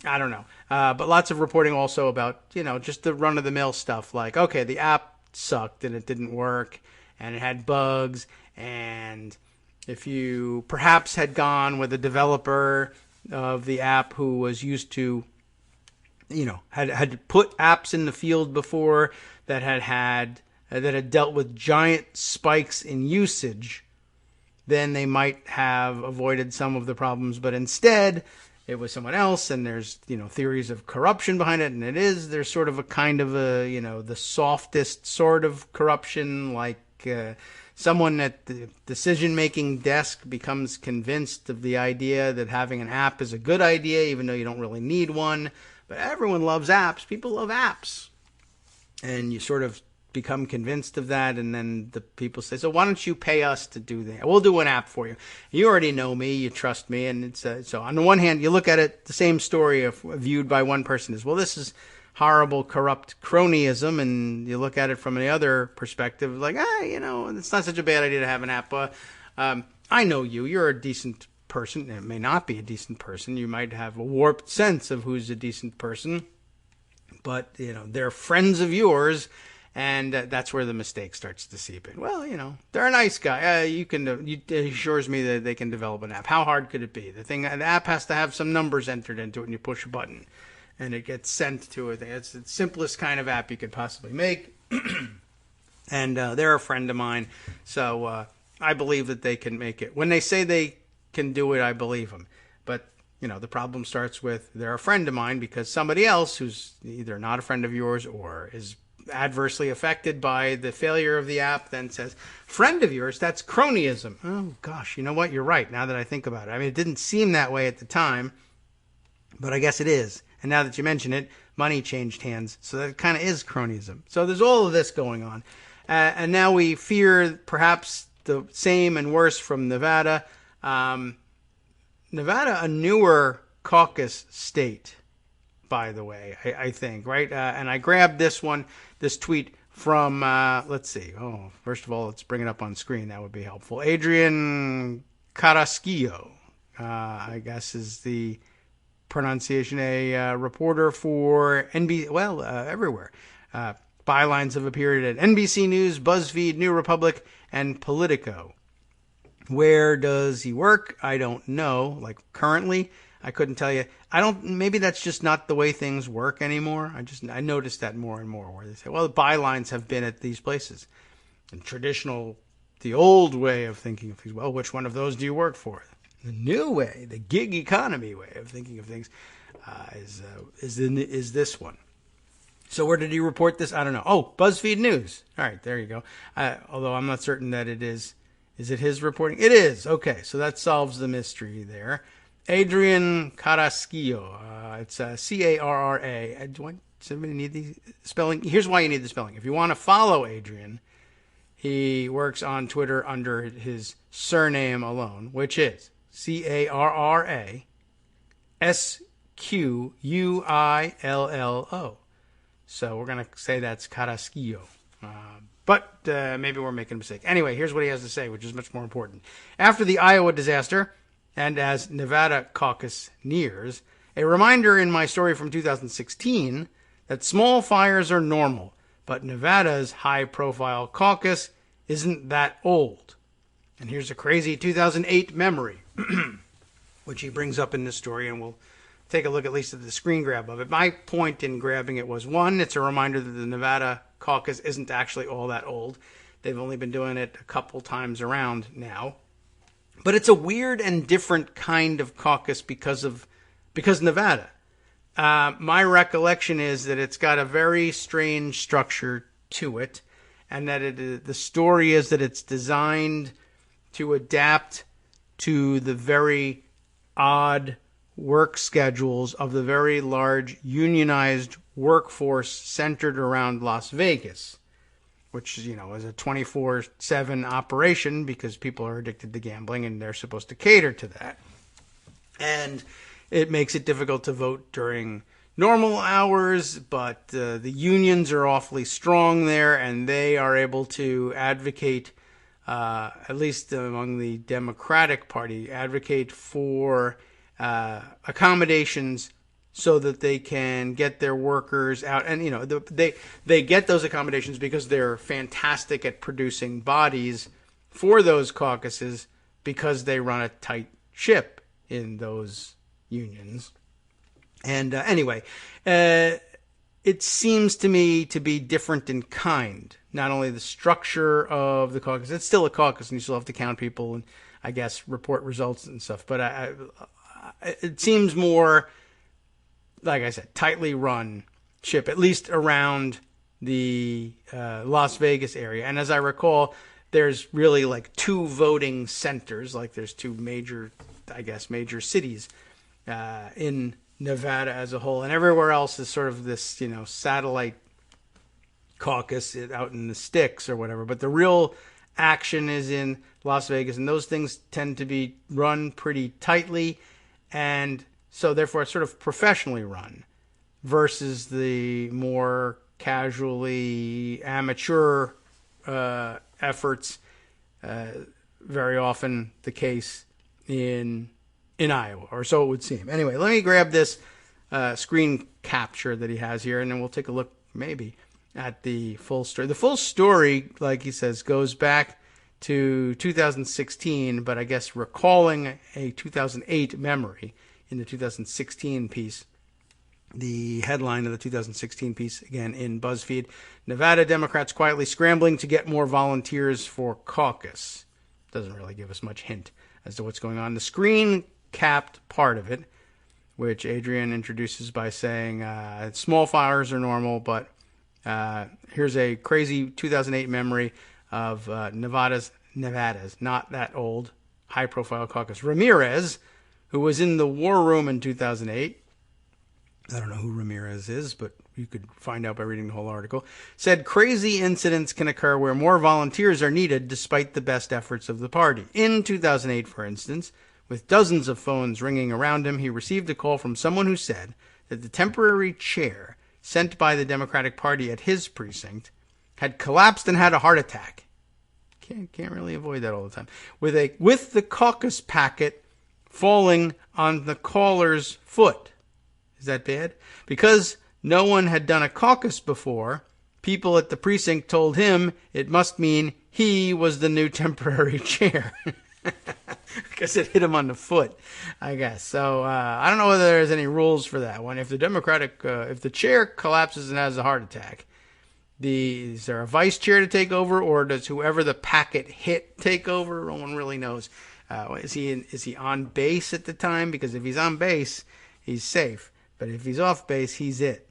I don't know. But lots of reporting also about, just the run-of-the-mill stuff, like, okay, the app sucked and it didn't work, and it had bugs, and if you perhaps had gone with a developer of the app who was used to, had put apps in the field before that had dealt with giant spikes in usage, then they might have avoided some of the problems. But instead, it was someone else, and there's, theories of corruption behind it, and there's sort of a kind of a, the softest sort of corruption, like someone at the decision-making desk becomes convinced of the idea that having an app is a good idea, even though you don't really need one. But everyone loves apps. People love apps. And you sort of become convinced of that, and then the people say, so why don't you pay us to do that? We'll do an app for you. You already know me, you trust me, and it's so on the one hand, you look at it, the same story viewed by one person is, well, this is horrible, corrupt cronyism, and you look at it from the other perspective, like, it's not such a bad idea to have an app. I know you're a decent person. It may not be a decent person. You might have a warped sense of who's a decent person, but, they're friends of yours, and that's where the mistake starts to seep in. Well, they're a nice guy. It assures me that they can develop an app. How hard could it be? The app has to have some numbers entered into it, and you push a button, and it gets sent to it. It's the simplest kind of app you could possibly make. And they're a friend of mine, so I believe that they can make it. When they say they can do it, I believe them. But the problem starts with they're a friend of mine, because somebody else who's either not a friend of yours or is adversely affected by the failure of the app then says, friend of yours, that's cronyism. Oh, gosh, you know what? You're right, now that I think about it. I mean, it didn't seem that way at the time, but I guess it is. And now that you mention it, money changed hands, so that kind of is cronyism. So there's all of this going on. And now we fear perhaps the same and worse from Nevada. Nevada, a newer caucus state, by the way, I think, right? And I grabbed this tweet from, let's see. Oh, first of all, let's bring it up on screen. That would be helpful. Adrian Carrasquillo, I guess is the pronunciation, a reporter for everywhere. Bylines have appeared at NBC News, BuzzFeed, New Republic, and Politico. Where does he work? I don't know. Like currently, I couldn't tell you. Maybe that's just not the way things work anymore. I noticed that more and more, where they say, well, the bylines have been at these places. And the old way of thinking of things, well, which one of those do you work for? The new way, the gig economy way of thinking of things is this one. So where did he report this? I don't know. Oh, BuzzFeed News. All right, there you go. Although I'm not certain that it is. Is it his reporting? It is. Okay, so that solves the mystery there. Adrian Carrasquillo. It's C-A-R-R-A. Does anybody need the spelling? Here's why you need the spelling. If you want to follow Adrian, he works on Twitter under his surname alone, which is Carrasquillo. So we're going to say that's Carrasquillo. But maybe we're making a mistake. Anyway, here's what he has to say, which is much more important. After the Iowa disaster, And as Nevada caucus nears, a reminder in my story from 2016 that small fires are normal, but Nevada's high-profile caucus isn't that old. And here's a crazy 2008 memory, which he brings up in this story, and we'll take a look at least at the screen grab of it. My point in grabbing it was, one, it's a reminder that the Nevada caucus isn't actually all that old. They've only been doing it a couple times around now. But it's a weird and different kind of caucus because Nevada. My recollection is that it's got a very strange structure to it, and that the story is that it's designed to adapt to the very odd work schedules of the very large unionized workforce centered around Las Vegas, which, is a 24/7 operation because people are addicted to gambling and they're supposed to cater to that. And it makes it difficult to vote during normal hours, but the unions are awfully strong there, and they are able to advocate, at least among the Democratic Party, advocate for accommodations so that they can get their workers out. And, they get those accommodations because they're fantastic at producing bodies for those caucuses because they run a tight ship in those unions. And anyway, it seems to me to be different in kind. Not only the structure of the caucus, it's still a caucus and you still have to count people and, I guess, report results and stuff. But it seems more, like I said, tightly run ship, at least around the Las Vegas area. And as I recall, there's really like two voting centers, like there's two major cities in Nevada as a whole, and everywhere else is sort of this, satellite caucus out in the sticks or whatever. But the real action is in Las Vegas, and those things tend to be run pretty tightly, and so therefore it's sort of professionally run versus the more casually amateur efforts, very often the case in Iowa, or so it would seem. Anyway, let me grab this screen capture that he has here, and then we'll take a look maybe at the full story. The full story, like he says, goes back to 2016, but I guess recalling a 2008 memory in the 2016 piece. The headline of the 2016 piece, again in BuzzFeed, Nevada Democrats quietly scrambling to get more volunteers for caucus. Doesn't really give us much hint as to what's going on. The screen capped part of it, which Adrian introduces by saying small fires are normal, but here's a crazy 2008 memory of Nevada's not that old high-profile caucus. Ramirez, who was in the war room in 2008, I don't know who Ramirez is, but you could find out by reading the whole article, said crazy incidents can occur where more volunteers are needed despite the best efforts of the party. In 2008, for instance, with dozens of phones ringing around him, he received a call from someone who said that the temporary chair sent by the Democratic Party at his precinct had collapsed and had a heart attack. Can't really avoid that all the time. With the caucus packet falling on the caller's foot. Is that bad? Because no one had done a caucus before, people at the precinct told him it must mean he was the new temporary chair. Because it hit him on the foot, I guess. So I don't know whether there's any rules for that one. If the if the chair collapses and has a heart attack, is there a vice chair to take over, or does whoever the packet hit take over? No one really knows. Is he on base at the time? Because if he's on base, he's safe. But if he's off base, he's it.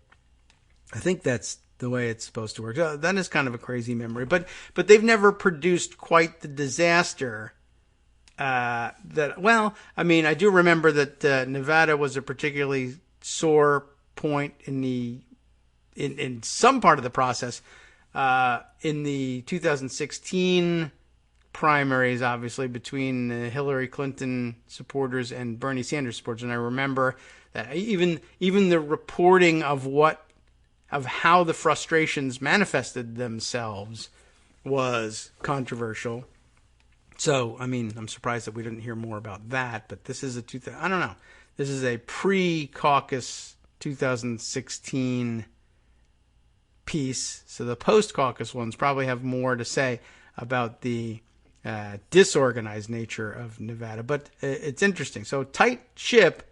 I think that's the way it's supposed to work. That is kind of a crazy memory. But they've never produced quite the disaster. I do remember that Nevada was a particularly sore point in some part of the process in the 2016 primaries, obviously, between Hillary Clinton supporters and Bernie Sanders supporters. And I remember that even the reporting of how the frustrations manifested themselves was controversial. So, I mean, I'm surprised that we didn't hear more about that, but this is I don't know. This is a pre-caucus 2016 piece. So the post-caucus ones probably have more to say about the disorganized nature of Nevada. But it's interesting. So tight ship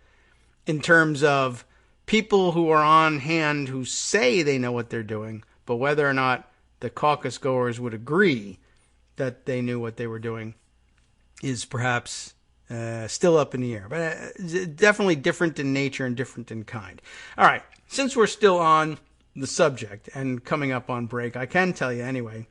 in terms of people who are on hand who say they know what they're doing, but whether or not the caucus goers would agree that they knew what they were doing is perhaps still up in the air. But definitely different in nature and different in kind. All right, since we're still on the subject and coming up on break, I can tell you anyway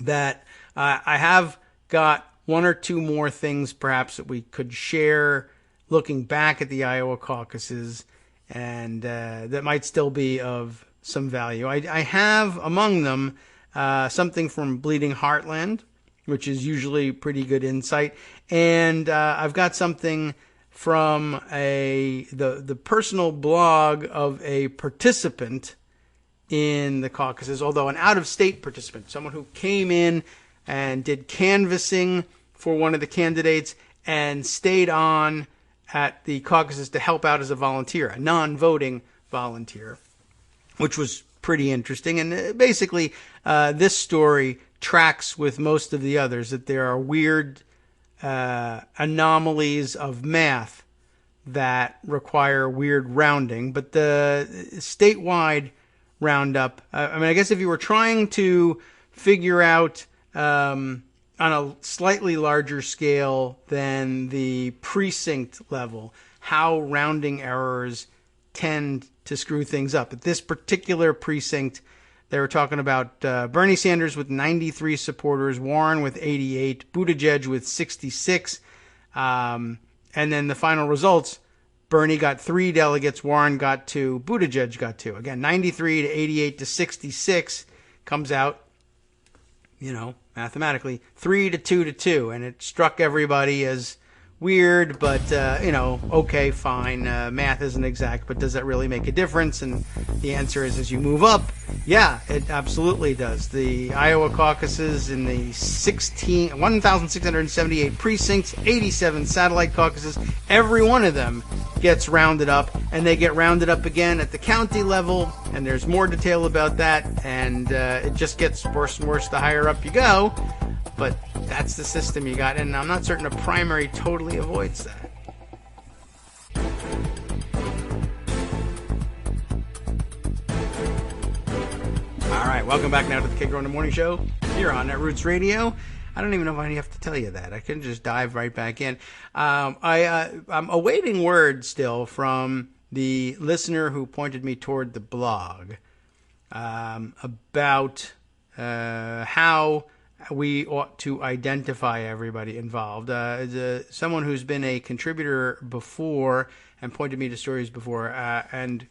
that I have got one or two more things perhaps that we could share looking back at the Iowa caucuses, and that might still be of some value. I have among them something from Bleeding Heartland, which is usually pretty good insight, and I've got something from the personal blog of a participant in the caucuses, although an out-of-state participant, someone who came in and did canvassing for one of the candidates and stayed on at the caucuses to help out as a volunteer, a non-voting volunteer, which was pretty interesting. And basically, this story tracks with most of the others, that there are weird anomalies of math that require weird rounding. But the statewide roundup, I mean, I guess if you were trying to figure out on a slightly larger scale than the precinct level how rounding errors tend to screw things up. At this particular precinct, they were talking about Bernie Sanders with 93 supporters, Warren with 88, Buttigieg with 66. And then the final results, Bernie got 3 delegates, Warren got 2, Buttigieg got 2. Again, 93 to 88 to 66 comes out, mathematically, 3 to 2 to 2. And it struck everybody as weird, but, okay, fine. Math isn't exact, but does that really make a difference? And the answer is, as you move up, yeah, it absolutely does. The Iowa caucuses in the 1,678 precincts, 87 satellite caucuses, every one of them gets rounded up, and they get rounded up again at the county level, and there's more detail about that, and it just gets worse and worse the higher up you go. But that's the system you got, and I'm not certain a primary totally avoids that. All right, welcome back now to the Kagro in the Morning Show here on Netroots Radio. I don't even know if I have to tell you that. I can just dive right back in. I'm awaiting word still from the listener who pointed me toward the blog about how we ought to identify everybody involved. Someone who's been a contributor before and pointed me to stories before, and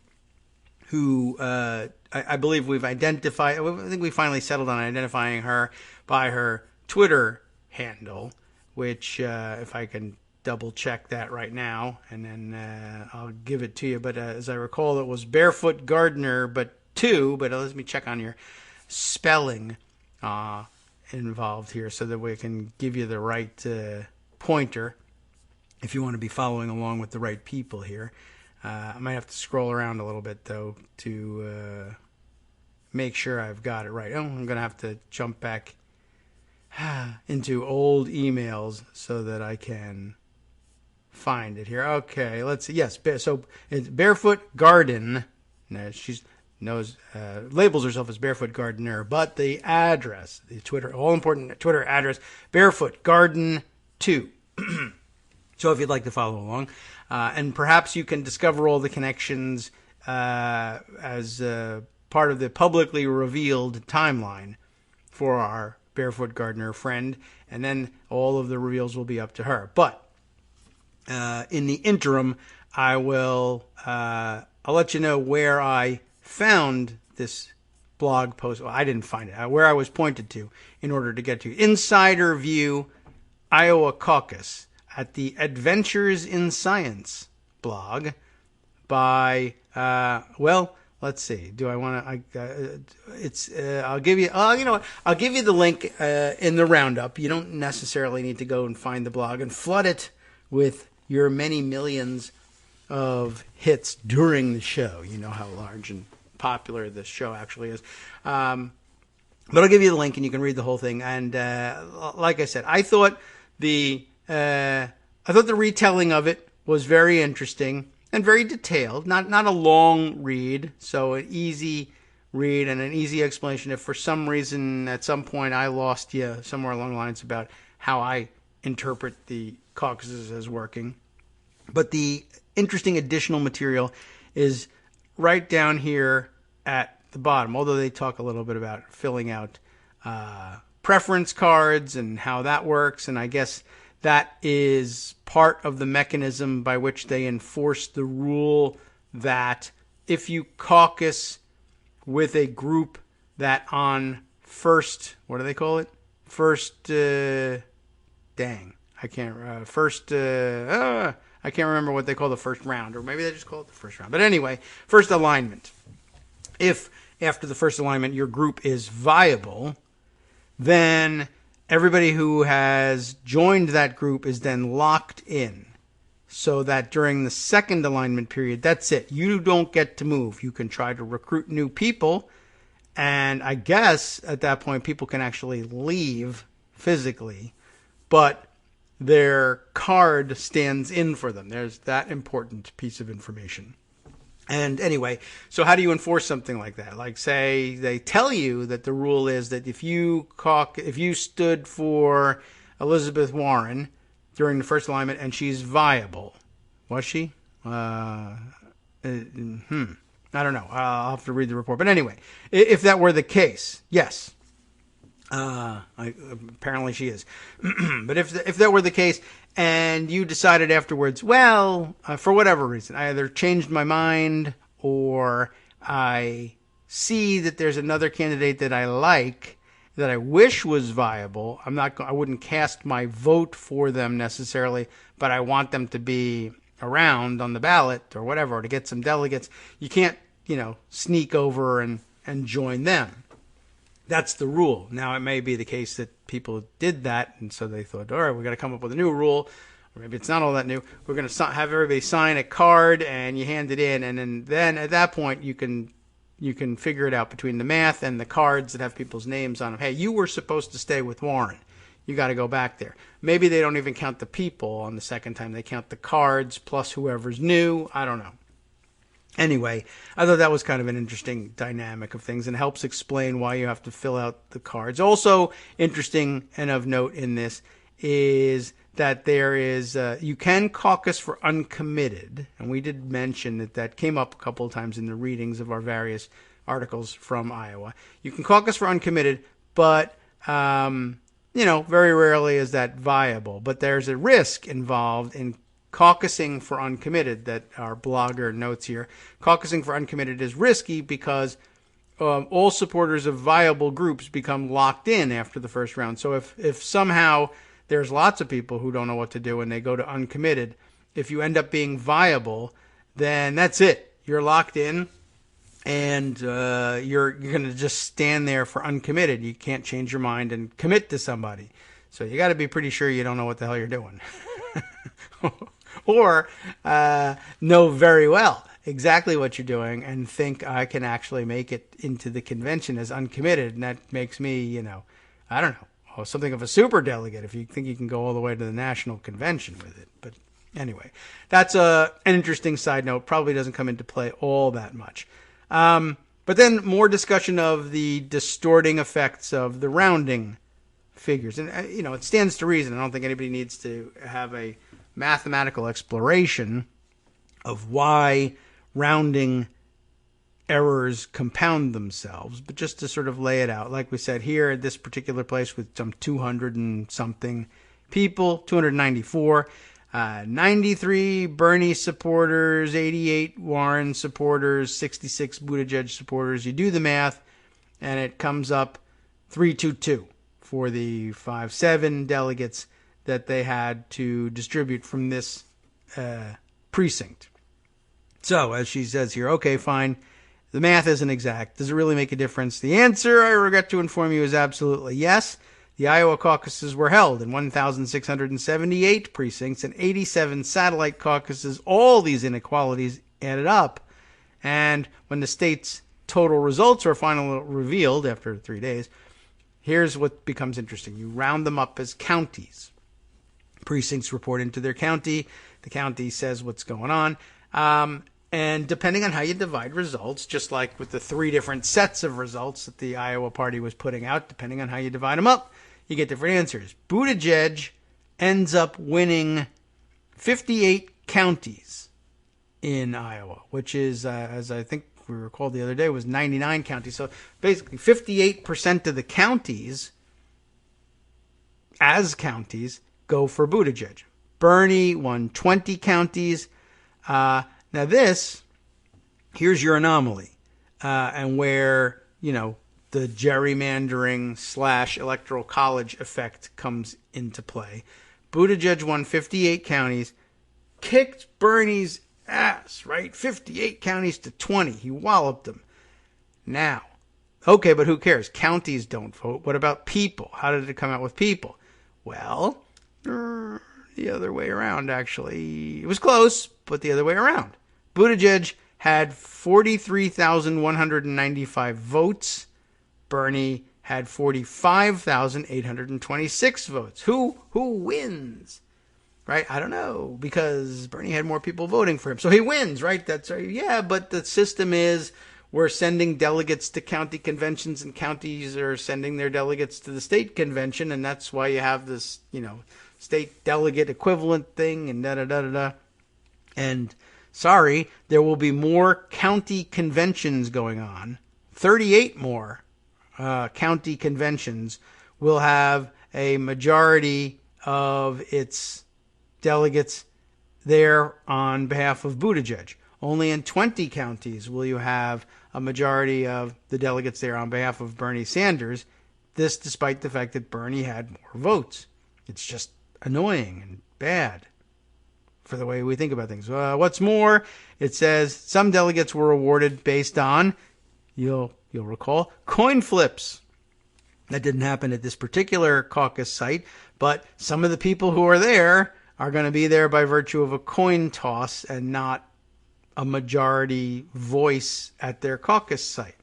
who I believe we've identified. I think we finally settled on identifying her by her Twitter handle, which if I can double check that right now, and then I'll give it to you. But as I recall, it was Barefoot Gardener, but 2. But let me check on your spelling involved here so that we can give you the right pointer if you want to be following along with the right people here. I might have to scroll around a little bit, though, to make sure I've got it right. I'm going to have to jump back into old emails so that I can find it here. Okay, let's see. Yes, so it's Barefoot Garden. No, she's labels herself as Barefoot Gardener, but the address, the Twitter, all important Twitter address, Barefoot Garden 2. So if you'd like to follow along, and perhaps you can discover all the connections as part of the publicly revealed timeline for our Barefoot Gardener friend, and then all of the reveals will be up to her. But in the interim, I'll let you know where I found this blog post. Well, I didn't find it. Where I was pointed to in order to get to Insider View Iowa Caucus at the Adventures in Science blog by, let's see. Do I want to? I'll give you. You know what? I'll give you the link in the roundup. You don't necessarily need to go and find the blog and flood it with your many millions of hits during the show. You know how large and popular this show actually is. But I'll give you the link and you can read the whole thing. And like I said, I thought the retelling of it was very interesting and very detailed. Not a long read, so an easy read and an easy explanation. If for some reason at some point I lost you somewhere along the lines about how I interpret the caucuses as working. But the interesting additional material is right down here at the bottom, although they talk a little bit about filling out preference cards and how that works. And I guess that is part of the mechanism by which they enforce the rule that if you caucus with a group that on first, what do they call it? I can't remember what they call the first round, or maybe they just call it the first round. But anyway, first alignment. If after the first alignment your group is viable, then everybody who has joined that group is then locked in. So that during the second alignment period, that's it. You don't get to move. You can try to recruit new people. And I guess at that point, people can actually leave physically. But their card stands in for them. There's that important piece of information. And anyway, so how do you enforce something like that? Like, say they tell you that the rule is that if you stood for Elizabeth Warren during the first alignment and she's viable, was she? I don't know. I'll have to read the report. But anyway, if that were the case, yes. Apparently she is. But if that were the case and you decided afterwards, well, for whatever reason, I either changed my mind or I see that there's another candidate that I like, that I wish was viable. I wouldn't cast my vote for them necessarily, but I want them to be around on the ballot or whatever, or to get some delegates. You can't, sneak over and join them. That's the rule. Now, it may be the case that people did that, and so they thought, all right, we've got to come up with a new rule, or maybe it's not all that new. We're going to have everybody sign a card, and you hand it in, and then at that point, you can figure it out between the math and the cards that have people's names on them. Hey, you were supposed to stay with Warren. You got to go back there. Maybe they don't even count the people on the second time. They count the cards plus whoever's new. I don't know. Anyway, I thought that was kind of an interesting dynamic of things and helps explain why you have to fill out the cards. Also interesting and of note in this is that there is, you can caucus for uncommitted. And we did mention that came up a couple of times in the readings of our various articles from Iowa. You can caucus for uncommitted, but, very rarely is that viable. But there's a risk involved in caucusing for uncommitted that our blogger notes here. Caucusing for uncommitted is risky because all supporters of viable groups become locked in after the first round. So if somehow there's lots of people who don't know what to do and they go to uncommitted, if you end up being viable, then that's it. You're locked in and you're going to just stand there for uncommitted. You can't change your mind and commit to somebody. So you got to be pretty sure you don't know what the hell you're doing. Or know very well exactly what you're doing and think I can actually make it into the convention as uncommitted. And that makes me, I don't know, something of a super delegate if you think you can go all the way to the national convention with it. But anyway, that's an interesting side note. Probably doesn't come into play all that much. But then more discussion of the distorting effects of the rounding figures. And, it stands to reason. I don't think anybody needs to have a mathematical exploration of why rounding errors compound themselves, but just to sort of lay it out. Like we said here at this particular place with some 200 and something people, 294, 93 Bernie supporters, 88 Warren supporters, 66 Buttigieg supporters. You do the math and it comes up 322 for the 5-7 delegates that they had to distribute from this precinct. So, as she says here, okay, fine. The math isn't exact. Does it really make a difference? The answer, I regret to inform you, is absolutely yes. The Iowa caucuses were held in 1,678 precincts and 87 satellite caucuses. All these inequalities added up. And when the state's total results are finally revealed after 3 days, here's what becomes interesting. You round them up as counties. Precincts report into their county. The county says what's going on. And depending on how you divide results, just like with the 3 different sets of results that the Iowa party was putting out, depending on how you divide them up, you get different answers. Buttigieg ends up winning 58 counties in Iowa, which is, as I think we recalled the other day, was 99 counties. So basically 58% of the counties, as counties, go for Buttigieg. Bernie won 20 counties. Now here's your anomaly, and where, the gerrymandering / electoral college effect comes into play. Buttigieg won 58 counties, kicked Bernie's ass, right? 58 counties to 20. He walloped them. Now, okay, but who cares? Counties don't vote. What about people? How did it come out with people? Well, the other way around, actually. It was close, but the other way around. Buttigieg had 43,195 votes. Bernie had 45,826 votes. Who wins? Right? I don't know, because Bernie had more people voting for him. So he wins, right? That's right. Yeah, but the system is we're sending delegates to county conventions, and counties are sending their delegates to the state convention, and that's why you have this, state delegate equivalent thing and da-da-da-da-da. And sorry, there will be more county conventions going on. 38 more county conventions will have a majority of its delegates there on behalf of Buttigieg. Only in 20 counties will you have a majority of the delegates there on behalf of Bernie Sanders. This despite the fact that Bernie had more votes. It's just annoying and bad for the way we think about things. What's more, it says some delegates were awarded based on, you'll recall, coin flips. That didn't happen at this particular caucus site, but some of the people who are there are going to be there by virtue of a coin toss and not a majority voice at their caucus site.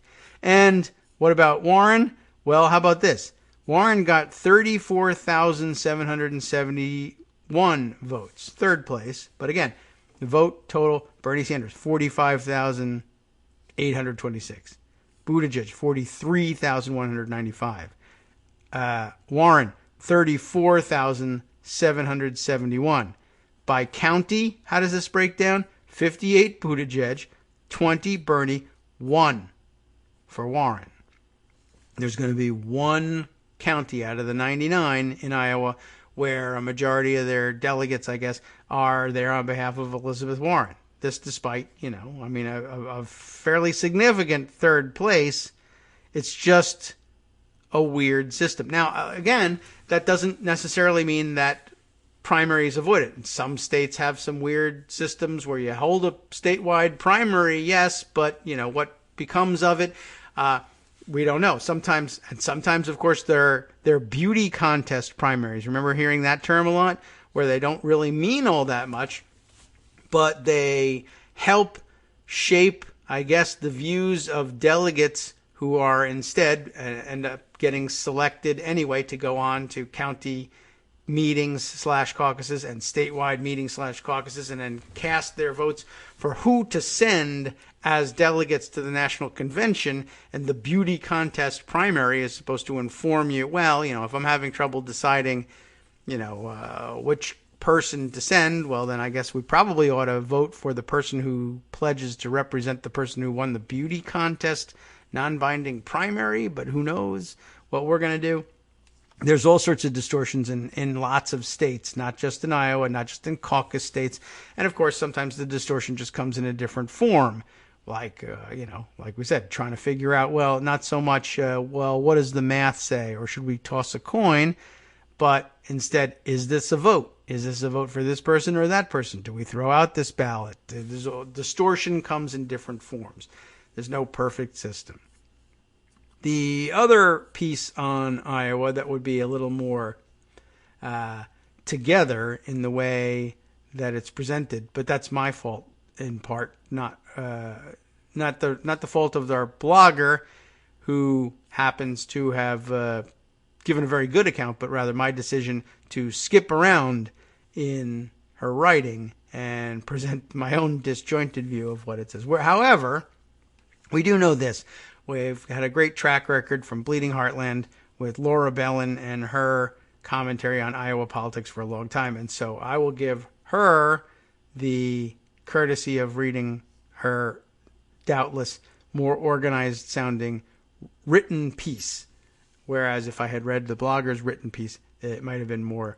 And what about Warren? Well, how about this? Warren got 34,771 votes, third place. But again, the vote total, Bernie Sanders, 45,826. Buttigieg, 43,195. Warren, 34,771. By county, how does this break down? 58 Buttigieg, 20 Bernie, 1 for Warren. There's going to be one county out of the 99 in Iowa where a majority of their delegates, I guess, are there on behalf of Elizabeth Warren. This despite, a fairly significant third place. It's just a weird system. Now, again, that doesn't necessarily mean that primaries avoid it. Some states have some weird systems where you hold a statewide primary, yes, but, what becomes of it, we don't know. Sometimes, of course, they're beauty contest primaries. Remember hearing that term a lot, where they don't really mean all that much, but they help shape, I guess, the views of delegates who are instead end up getting selected anyway to go on to county meetings / caucuses and statewide meetings / caucuses, and then cast their votes for who to send as delegates to the national convention. And the beauty contest primary is supposed to inform you, well, if I'm having trouble deciding, which person to send, well, then I guess we probably ought to vote for the person who pledges to represent the person who won the beauty contest non-binding primary, but who knows what we're going to do. There's all sorts of distortions in lots of states, not just in Iowa, not just in caucus states. And of course, sometimes the distortion just comes in a different form. Like, like we said, trying to figure out, well, not so much, what does the math say? Or should we toss a coin? But instead, is this a vote? Is this a vote for this person or that person? Do we throw out this ballot? Distortion comes in different forms. There's no perfect system. The other piece on Iowa that would be a little more together in the way that it's presented, but that's my fault in part, not the fault of our blogger, who happens to have given a very good account, but rather my decision to skip around in her writing and present my own disjointed view of what it says. However, we do know this. We've had a great track record from Bleeding Heartland with Laura Bellin and her commentary on Iowa politics for a long time. And so I will give her the courtesy of reading her doubtless more organized sounding written piece. Whereas if I had read the blogger's written piece, it might have been more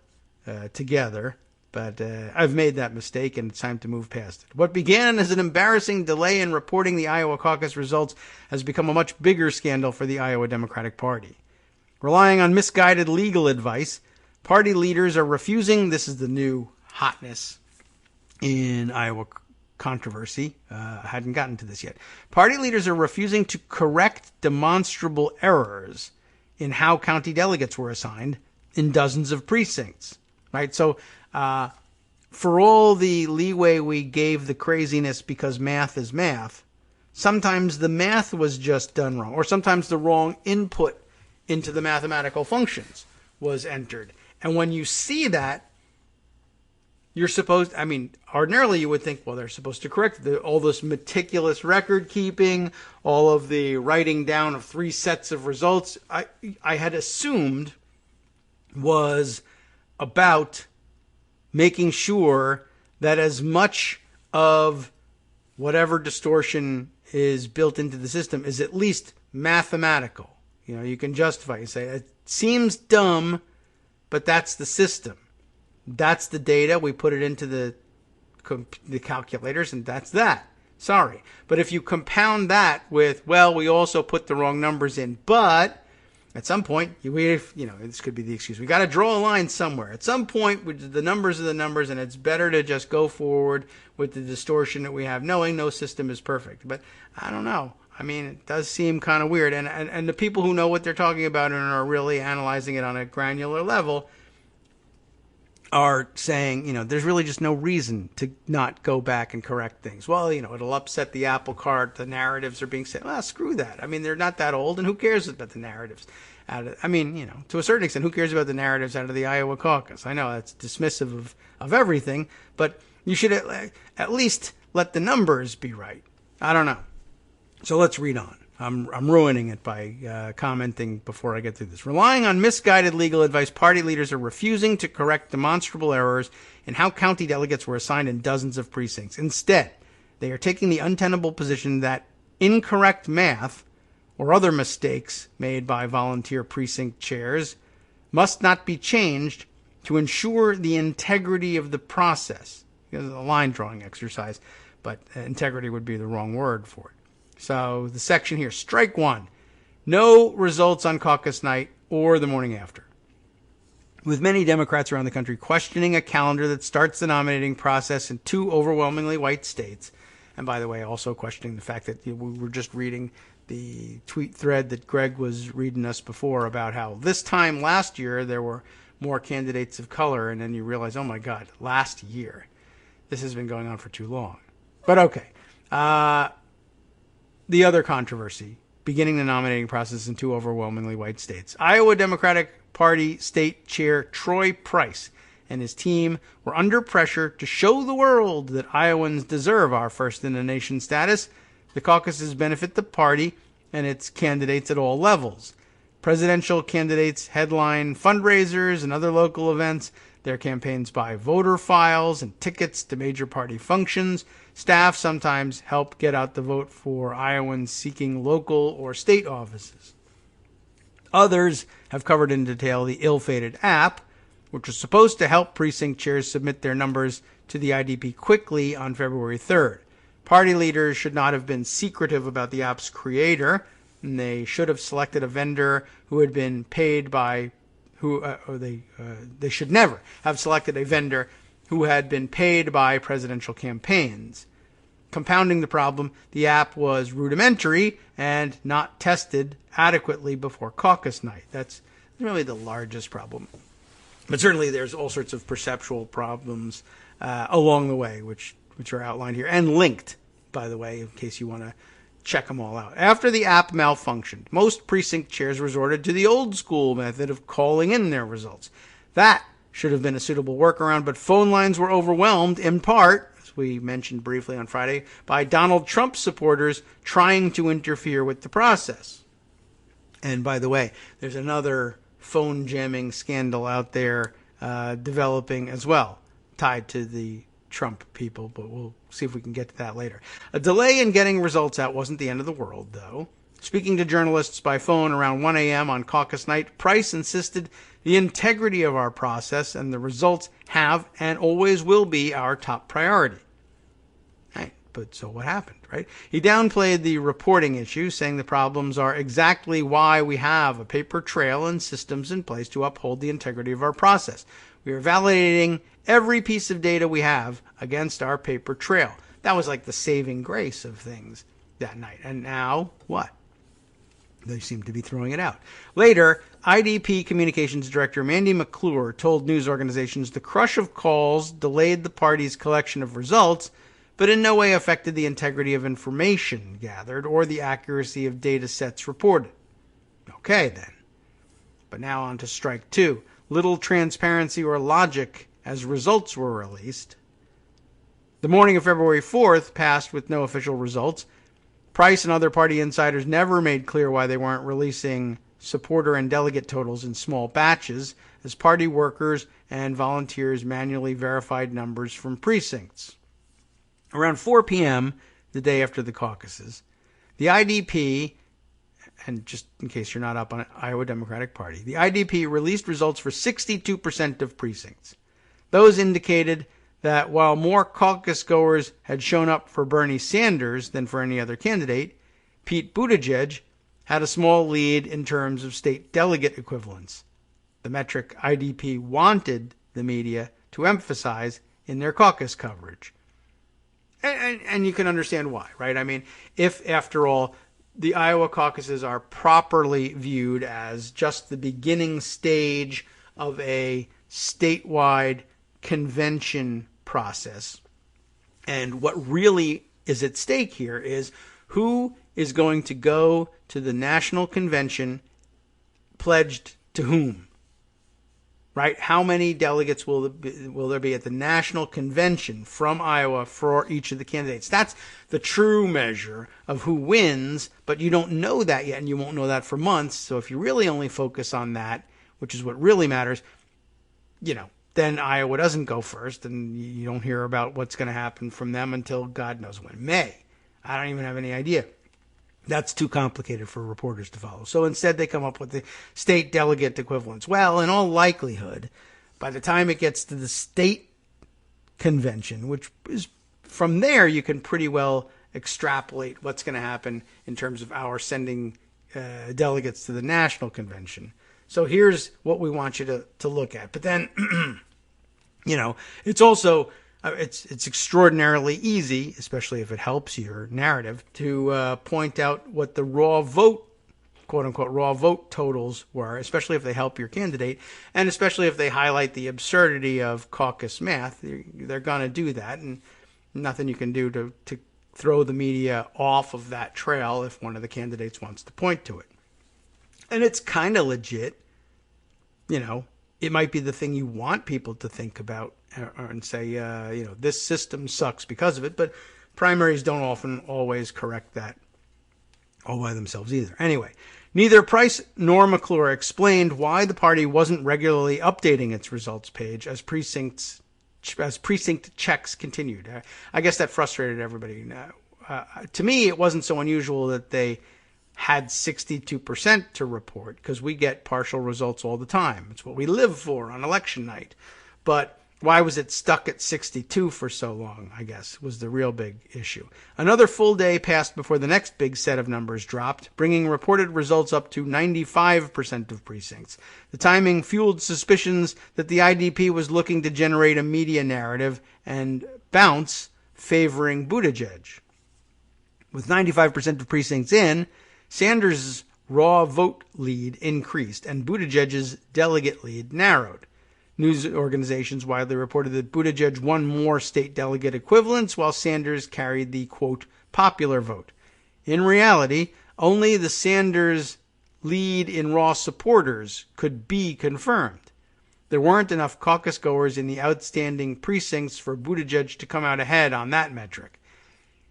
together. But I've made that mistake, and it's time to move past it. What began as an embarrassing delay in reporting the Iowa caucus results has become a much bigger scandal for the Iowa Democratic Party. Relying on misguided legal advice, party leaders are refusing, this is the new hotness in Iowa controversy, I hadn't gotten to this yet. Party leaders are refusing to correct demonstrable errors in how county delegates were assigned in dozens of precincts. Right? So, for all the leeway we gave the craziness because math is math, sometimes the math was just done wrong, or sometimes the wrong input into the mathematical functions was entered. And when you see that, you're supposed, ordinarily you would think, well, they're supposed to correct all this meticulous record keeping, all of the writing down of 3 sets of results. I had assumed was about making sure that as much of whatever distortion is built into the system is at least mathematical. You can justify. You say, it seems dumb, but that's the system. That's the data. We put it into the calculators, and that's that. Sorry. But if you compound that with, well, we also put the wrong numbers in, but at some point, this could be the excuse. We got to draw a line somewhere. At some point, the numbers are the numbers, and it's better to just go forward with the distortion that we have, knowing no system is perfect. But I don't know. It does seem kind of weird. And the people who know what they're talking about and are really analyzing it on a granular level are saying, there's really just no reason to not go back and correct things. Well, it'll upset the apple cart. The narratives are being said. Well, screw that. They're not that old, and who cares about the narratives? To a certain extent, who cares about the narratives out of the Iowa caucus? I know that's dismissive of everything, but you should at least let the numbers be right. I don't know. So let's read on. I'm ruining it by commenting before I get through this. Relying on misguided legal advice, party leaders are refusing to correct demonstrable errors in how county delegates were assigned in dozens of precincts. Instead, they are taking the untenable position that incorrect math or other mistakes made by volunteer precinct chairs must not be changed to ensure the integrity of the process. It's a line drawing exercise, but integrity would be the wrong word for it. So the section here, strike 1, no results on caucus night or the morning after. With many Democrats around the country questioning a calendar that starts the nominating process in 2 overwhelmingly white states, and by the way, also questioning the fact that we were just reading the tweet thread that Greg was reading us before about how this time last year there were more candidates of color, and then you realize, oh my God, last year. This has been going on for too long. But okay. The other controversy, beginning the nominating process in 2 overwhelmingly white states. Iowa Democratic Party State Chair Troy Price and his team were under pressure to show the world that Iowans deserve our first-in-the-nation status. The caucuses benefit the party and its candidates at all levels. Presidential candidates headline fundraisers and other local events. Their campaigns buy voter files and tickets to major party functions. Staff sometimes help get out the vote for Iowans seeking local or state offices. Others have covered in detail the ill-fated app, which was supposed to help precinct chairs submit their numbers to the IDP quickly on February 3rd. Party leaders should not have been secretive about the app's creator, and they should have selected a vendor who had been paid by they should never have selected a vendor who had been paid by presidential campaigns. Compounding the problem, the app was rudimentary and not tested adequately before caucus night. That's really the largest problem. But certainly there's all sorts of perceptual problems along the way, which are outlined here and linked, by the way, in case you want to check them all out. After the app malfunctioned, most precinct chairs resorted to the old school method of calling in their results. That should have been a suitable workaround, but phone lines were overwhelmed, in part, as we mentioned briefly on Friday, by Donald Trump supporters trying to interfere with the process. And by the way, there's another phone jamming scandal out there developing as well, tied to the Trump people, but we'll see if we can get to that later. A delay in getting results out wasn't the end of the world, though. Speaking to journalists by phone around 1 a.m. on caucus night, Price insisted the integrity of our process and the results have and always will be our top priority. Right, but so what happened, right? He downplayed the reporting issue, saying the problems are exactly why we have a paper trail and systems in place to uphold the integrity of our process. We are validating every piece of data we have against our paper trail. That was like the saving grace of things that night. And now, what? They seem to be throwing it out. Later, IDP Communications Director Mandy McClure told news organizations the crush of calls delayed the party's collection of results, but in no way affected the integrity of information gathered or the accuracy of data sets reported. Okay, then. But now on to strike two. Little transparency or logic as results were released. The morning of February 4th passed with no official results. Price and other party insiders never made clear why they weren't releasing supporter and delegate totals in small batches, as party workers and volunteers manually verified numbers from precincts. Around 4 p.m., the day after the caucuses, the IDP, and just in case you're not up on it, Iowa Democratic Party, the IDP released results for 62% of precincts. Those indicated that while more caucus goers had shown up for Bernie Sanders than for any other candidate, Pete Buttigieg had a small lead in terms of state delegate equivalents, the metric IDP wanted the media to emphasize in their caucus coverage. And you can understand why, right? I mean, if, after all, the Iowa caucuses are properly viewed as just the beginning stage of a statewide convention process, and what really is at stake here is who is going to go to the national convention pledged to whom, right? How many delegates will there be at the national convention from Iowa for each of the candidates? That's the true measure of who wins, but you don't know that yet, and you won't know that for months. So if you really only focus on that, which is what really matters, then Iowa doesn't go first, and you don't hear about what's going to happen from them until God knows when. May. I don't even have any idea. That's too complicated for reporters to follow. So instead they come up with the state delegate equivalents. Well, in all likelihood, by the time it gets to the state convention, which is from there you can pretty well extrapolate what's going to happen in terms of our sending delegates to the national convention. So here's what we want you to look at. But then, it's also, it's extraordinarily easy, especially if it helps your narrative, to point out what the raw vote, quote unquote, raw vote totals were, especially if they help your candidate, and especially if they highlight the absurdity of caucus math. They're going to do that, and nothing you can do to throw the media off of that trail if one of the candidates wants to point to it. And it's kind of legit. It might be the thing you want people to think about and say, this system sucks because of it. But primaries don't often always correct that all by themselves either. Anyway, neither Price nor McClure explained why the party wasn't regularly updating its results page as precinct checks continued. I guess that frustrated everybody. To me, it wasn't so unusual that they had 62% to report, because we get partial results all the time. It's what we live for on election night. But why was it stuck at 62 for so long, I guess, was the real big issue. Another full day passed before the next big set of numbers dropped, bringing reported results up to 95% of precincts. The timing fueled suspicions that the IDP was looking to generate a media narrative and bounce favoring Buttigieg. With 95% of precincts in, Sanders' raw vote lead increased and Buttigieg's delegate lead narrowed. News organizations widely reported that Buttigieg won more state delegate equivalents while Sanders carried the, quote, popular vote. In reality, only the Sanders lead in raw supporters could be confirmed. There weren't enough caucus goers in the outstanding precincts for Buttigieg to come out ahead on that metric.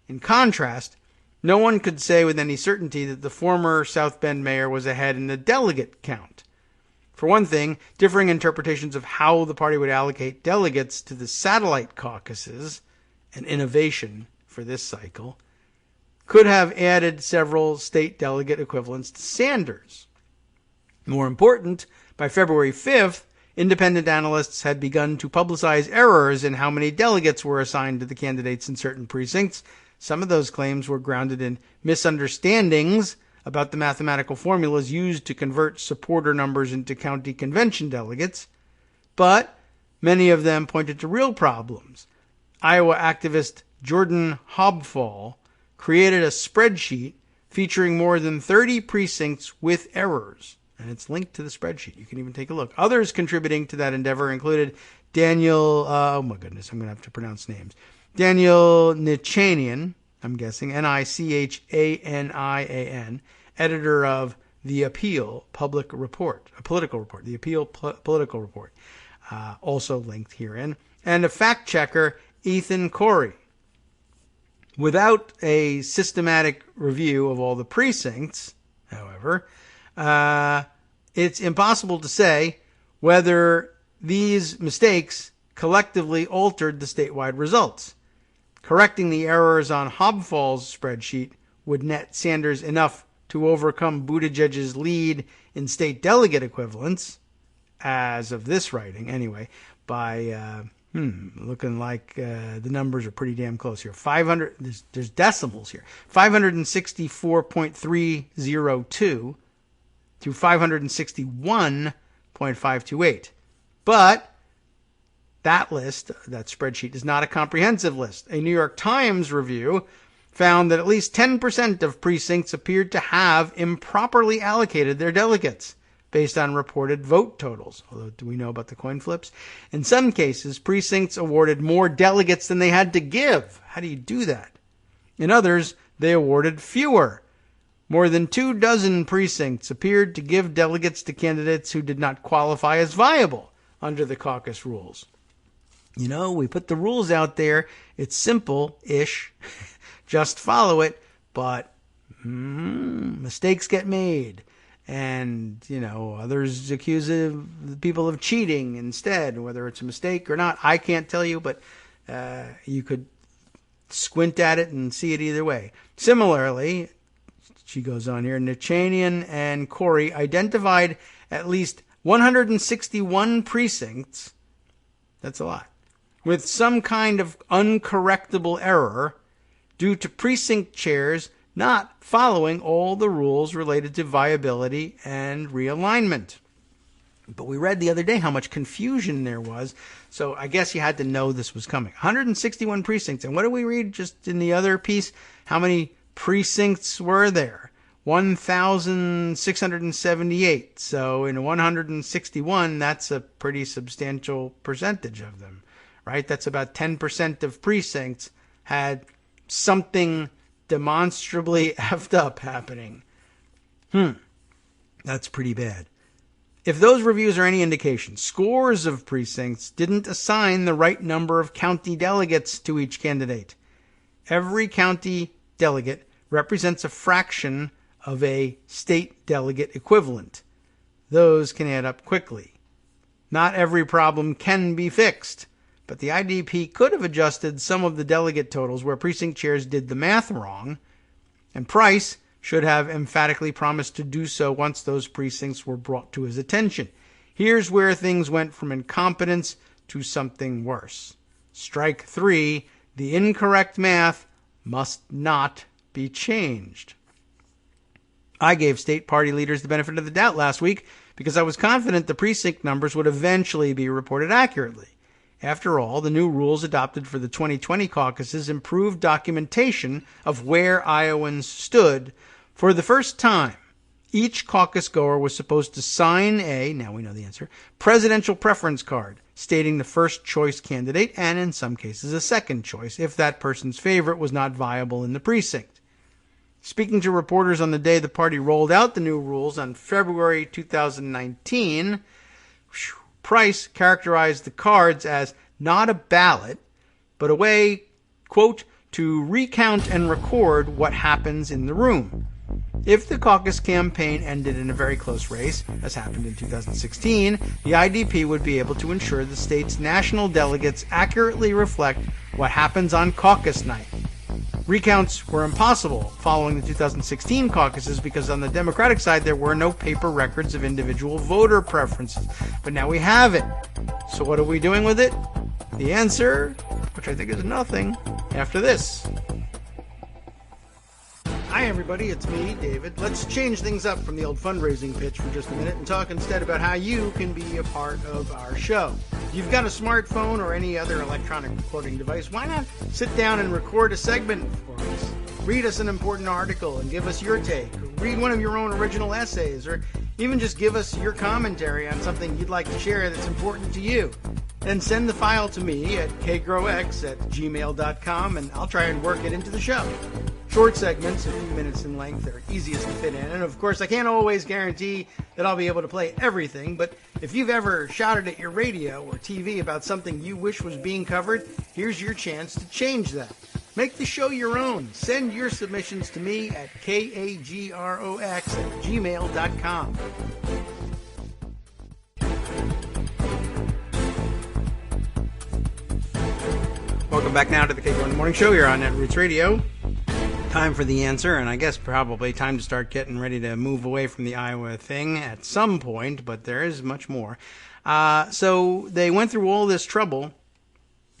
In contrast, no one could say with any certainty that the former South Bend mayor was ahead in the delegate count. For one thing, differing interpretations of how the party would allocate delegates to the satellite caucuses, an innovation for this cycle, could have added several state delegate equivalents to Sanders. More important, by February 5th, independent analysts had begun to publicize errors in how many delegates were assigned to the candidates in certain precincts. Some of those claims were grounded in misunderstandings about the mathematical formulas used to convert supporter numbers into county convention delegates, but many of them pointed to real problems. Iowa activist Jordan Hobfall created a spreadsheet featuring more than 30 precincts with errors, and it's linked to the spreadsheet. You can even take a look. Others contributing to that endeavor included Daniel, oh my goodness, I'm going to have to pronounce names. Daniel Nichanian, I'm guessing, Nichanian, editor of The Appeal Political Report, The Appeal Political Report, also linked herein, and a fact checker, Ethan Corey. Without a systematic review of all the precincts, however, it's impossible to say whether these mistakes collectively altered the statewide results. Correcting the errors on Hobfall's spreadsheet would net Sanders enough to overcome Buttigieg's lead in state delegate equivalents, as of this writing anyway, by looking like the numbers are pretty damn close here. 500, there's decimals here. 564.302 to 561.528. But that list, that spreadsheet, is not a comprehensive list. A New York Times review found that at least 10% of precincts appeared to have improperly allocated their delegates based on reported vote totals. Although, do we know about the coin flips? In some cases, precincts awarded more delegates than they had to give. How do you do that? In others, they awarded fewer. More than 24 precincts appeared to give delegates to candidates who did not qualify as viable under the caucus rules. You know, we put the rules out there. It's simple-ish. Just follow it. But mistakes get made. And, you know, others accuse the people of cheating instead, whether it's a mistake or not. I can't tell you, but you could squint at it and see it either way. Similarly, she goes on here, Nichanian and Corey identified at least 161 precincts, that's a lot, with some kind of uncorrectable error due to precinct chairs not following all the rules related to viability and realignment. But we read the other day how much confusion there was, so I guess you had to know this was coming. 161 precincts, and what did we read just in the other piece? How many precincts were there? 1,678. So in 161, that's a pretty substantial percentage of them, right? That's about 10% of precincts had something demonstrably effed up happening. That's pretty bad. If those reviews are any indication, scores of precincts didn't assign the right number of county delegates to each candidate. Every county delegate represents a fraction of a state delegate equivalent. Those can add up quickly. Not every problem can be fixed, but the IDP could have adjusted some of the delegate totals where precinct chairs did the math wrong, and Price should have emphatically promised to do so once those precincts were brought to his attention. Here's where things went from incompetence to something worse. Strike 3, the incorrect math must not be changed. I gave state party leaders the benefit of the doubt last week because I was confident the precinct numbers would eventually be reported accurately. After all, the new rules adopted for the 2020 caucuses improved documentation of where Iowans stood. For the first time, each caucus goer was supposed to sign now we know the answer, presidential preference card stating the first choice candidate and, in some cases, a second choice if that person's favorite was not viable in the precinct. Speaking to reporters on the day the party rolled out the new rules on February 2019, Price characterized the cards as not a ballot, but a way, quote, to recount and record what happens in the room. If the caucus campaign ended in a very close race, as happened in 2016, the IDP would be able to ensure the state's national delegates accurately reflect what happens on caucus night. Recounts were impossible following the 2016 caucuses because on the Democratic side there were no paper records of individual voter preferences. But now we have it. So what are we doing with it? The answer, which I think is nothing, after this. Hi everybody, it's me, David. Let's change things up from the old fundraising pitch for just a minute and talk instead about how you can be a part of our show. If you've got a smartphone or any other electronic recording device, why not sit down and record a segment for us? Read us an important article and give us your take. Or read one of your own original essays, or even just give us your commentary on something you'd like to share that's important to you. Then send the file to me at kagrox@gmail.com and I'll try and work it into the show. Short segments, a few minutes in length, are easiest to fit in. And of course, I can't always guarantee that I'll be able to play everything, but if you've ever shouted at your radio or TV about something you wish was being covered, here's your chance to change that. Make the show your own. Send your submissions to me at kagrox@gmail.com. Welcome back now to the Kagro in the Morning Show here on Netroots Radio. Time for the answer, and I guess probably time to start getting ready to move away from the Iowa thing at some point, but there is much more. So they went through all this trouble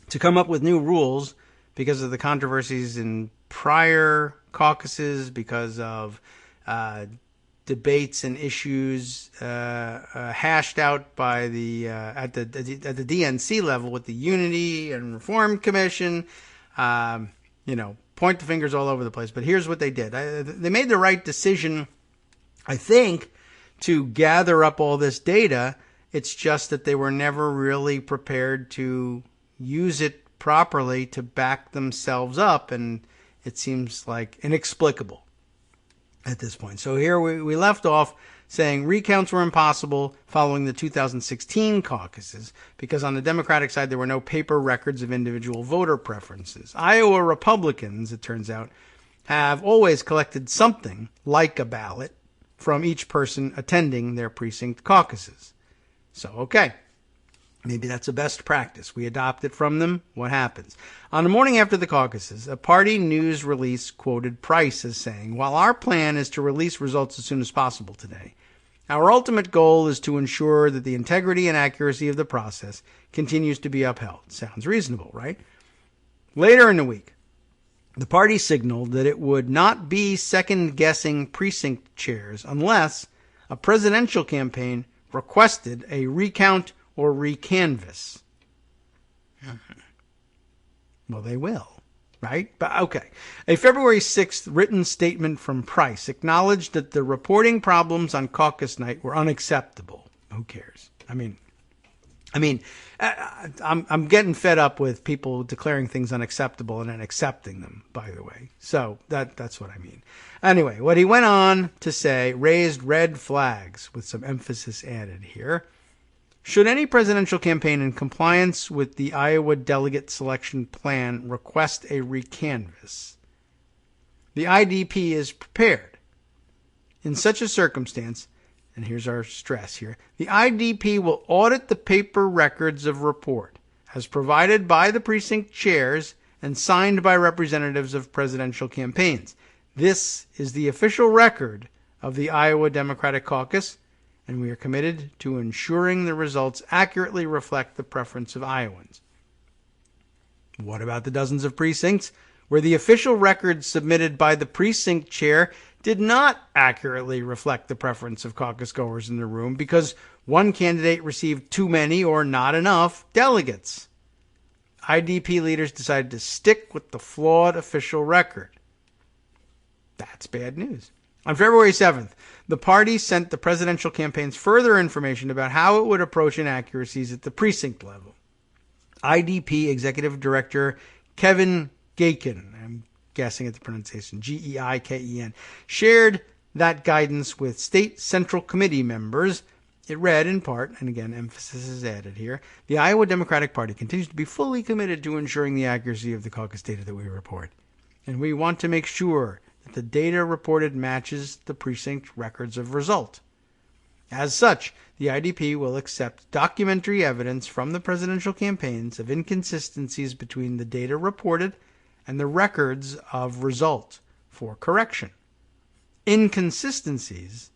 to come up with new rules because of the controversies in prior caucuses, because of debates and issues hashed out by the at the DNC level with the Unity and Reform Commission. Point the fingers all over the place. But here's what they did. They made the right decision, I think, to gather up all this data. It's just that they were never really prepared to use it properly to back themselves up, and it seems like inexplicable at this point. So here we left off saying recounts were impossible following the 2016 caucuses because on the Democratic side there were no paper records of individual voter preferences. Iowa Republicans, it turns out, have always collected something like a ballot from each person attending their precinct caucuses. So, okay. Maybe that's a best practice. We adopt it from them. What happens? On the morning after the caucuses, a party news release quoted Price as saying, "While our plan is to release results as soon as possible today, our ultimate goal is to ensure that the integrity and accuracy of the process continues to be upheld." Sounds reasonable, right? Later in the week, the party signaled that it would not be second-guessing precinct chairs unless a presidential campaign requested a recount or recanvass. Well, they will, right? But okay. A February 6th written statement from Price acknowledged that the reporting problems on caucus night were unacceptable. Who cares? I mean, I'm getting fed up with people declaring things unacceptable and then accepting them, by the way. So that's what I mean. Anyway, what he went on to say raised red flags with some emphasis added here. Should any presidential campaign in compliance with the Iowa delegate selection plan request a recanvass, the IDP is prepared. In such a circumstance, and here's our stress here, the IDP will audit the paper records of report as provided by the precinct chairs and signed by representatives of presidential campaigns. This is the official record of the Iowa Democratic Caucus, and we are committed to ensuring the results accurately reflect the preference of Iowans. What about the dozens of precincts where the official records submitted by the precinct chair did not accurately reflect the preference of caucus goers in the room because one candidate received too many or not enough delegates? IDP leaders decided to stick with the flawed official record. That's bad news. On February 7th, the party sent the presidential campaigns further information about how it would approach inaccuracies at the precinct level. IDP Executive Director Kevin Geiken, I'm guessing at the pronunciation, Geiken, shared that guidance with state central committee members. It read in part, and again, emphasis is added here, the Iowa Democratic Party continues to be fully committed to ensuring the accuracy of the caucus data that we report. And we want to make sure that the data reported matches the precinct records of result. As such, the IDP will accept documentary evidence from the presidential campaigns of inconsistencies between the data reported and the records of result for correction. Inconsistencies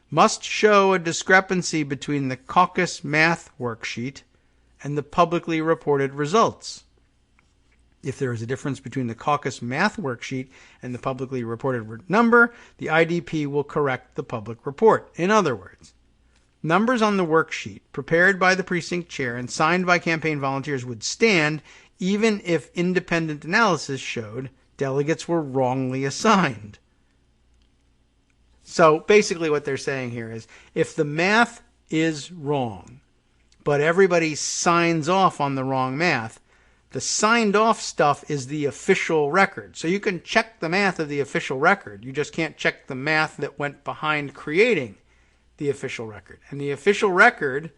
must show a discrepancy between the caucus math worksheet and the publicly reported results. If there is a difference between the caucus math worksheet and the publicly reported number, the IDP will correct the public report. In other words, numbers on the worksheet prepared by the precinct chair and signed by campaign volunteers would stand even if independent analysis showed delegates were wrongly assigned. So basically what they're saying here is if the math is wrong, but everybody signs off on the wrong math, the signed off stuff is the official record. So you can check the math of the official record. You just can't check the math that went behind creating the official record. And the official record,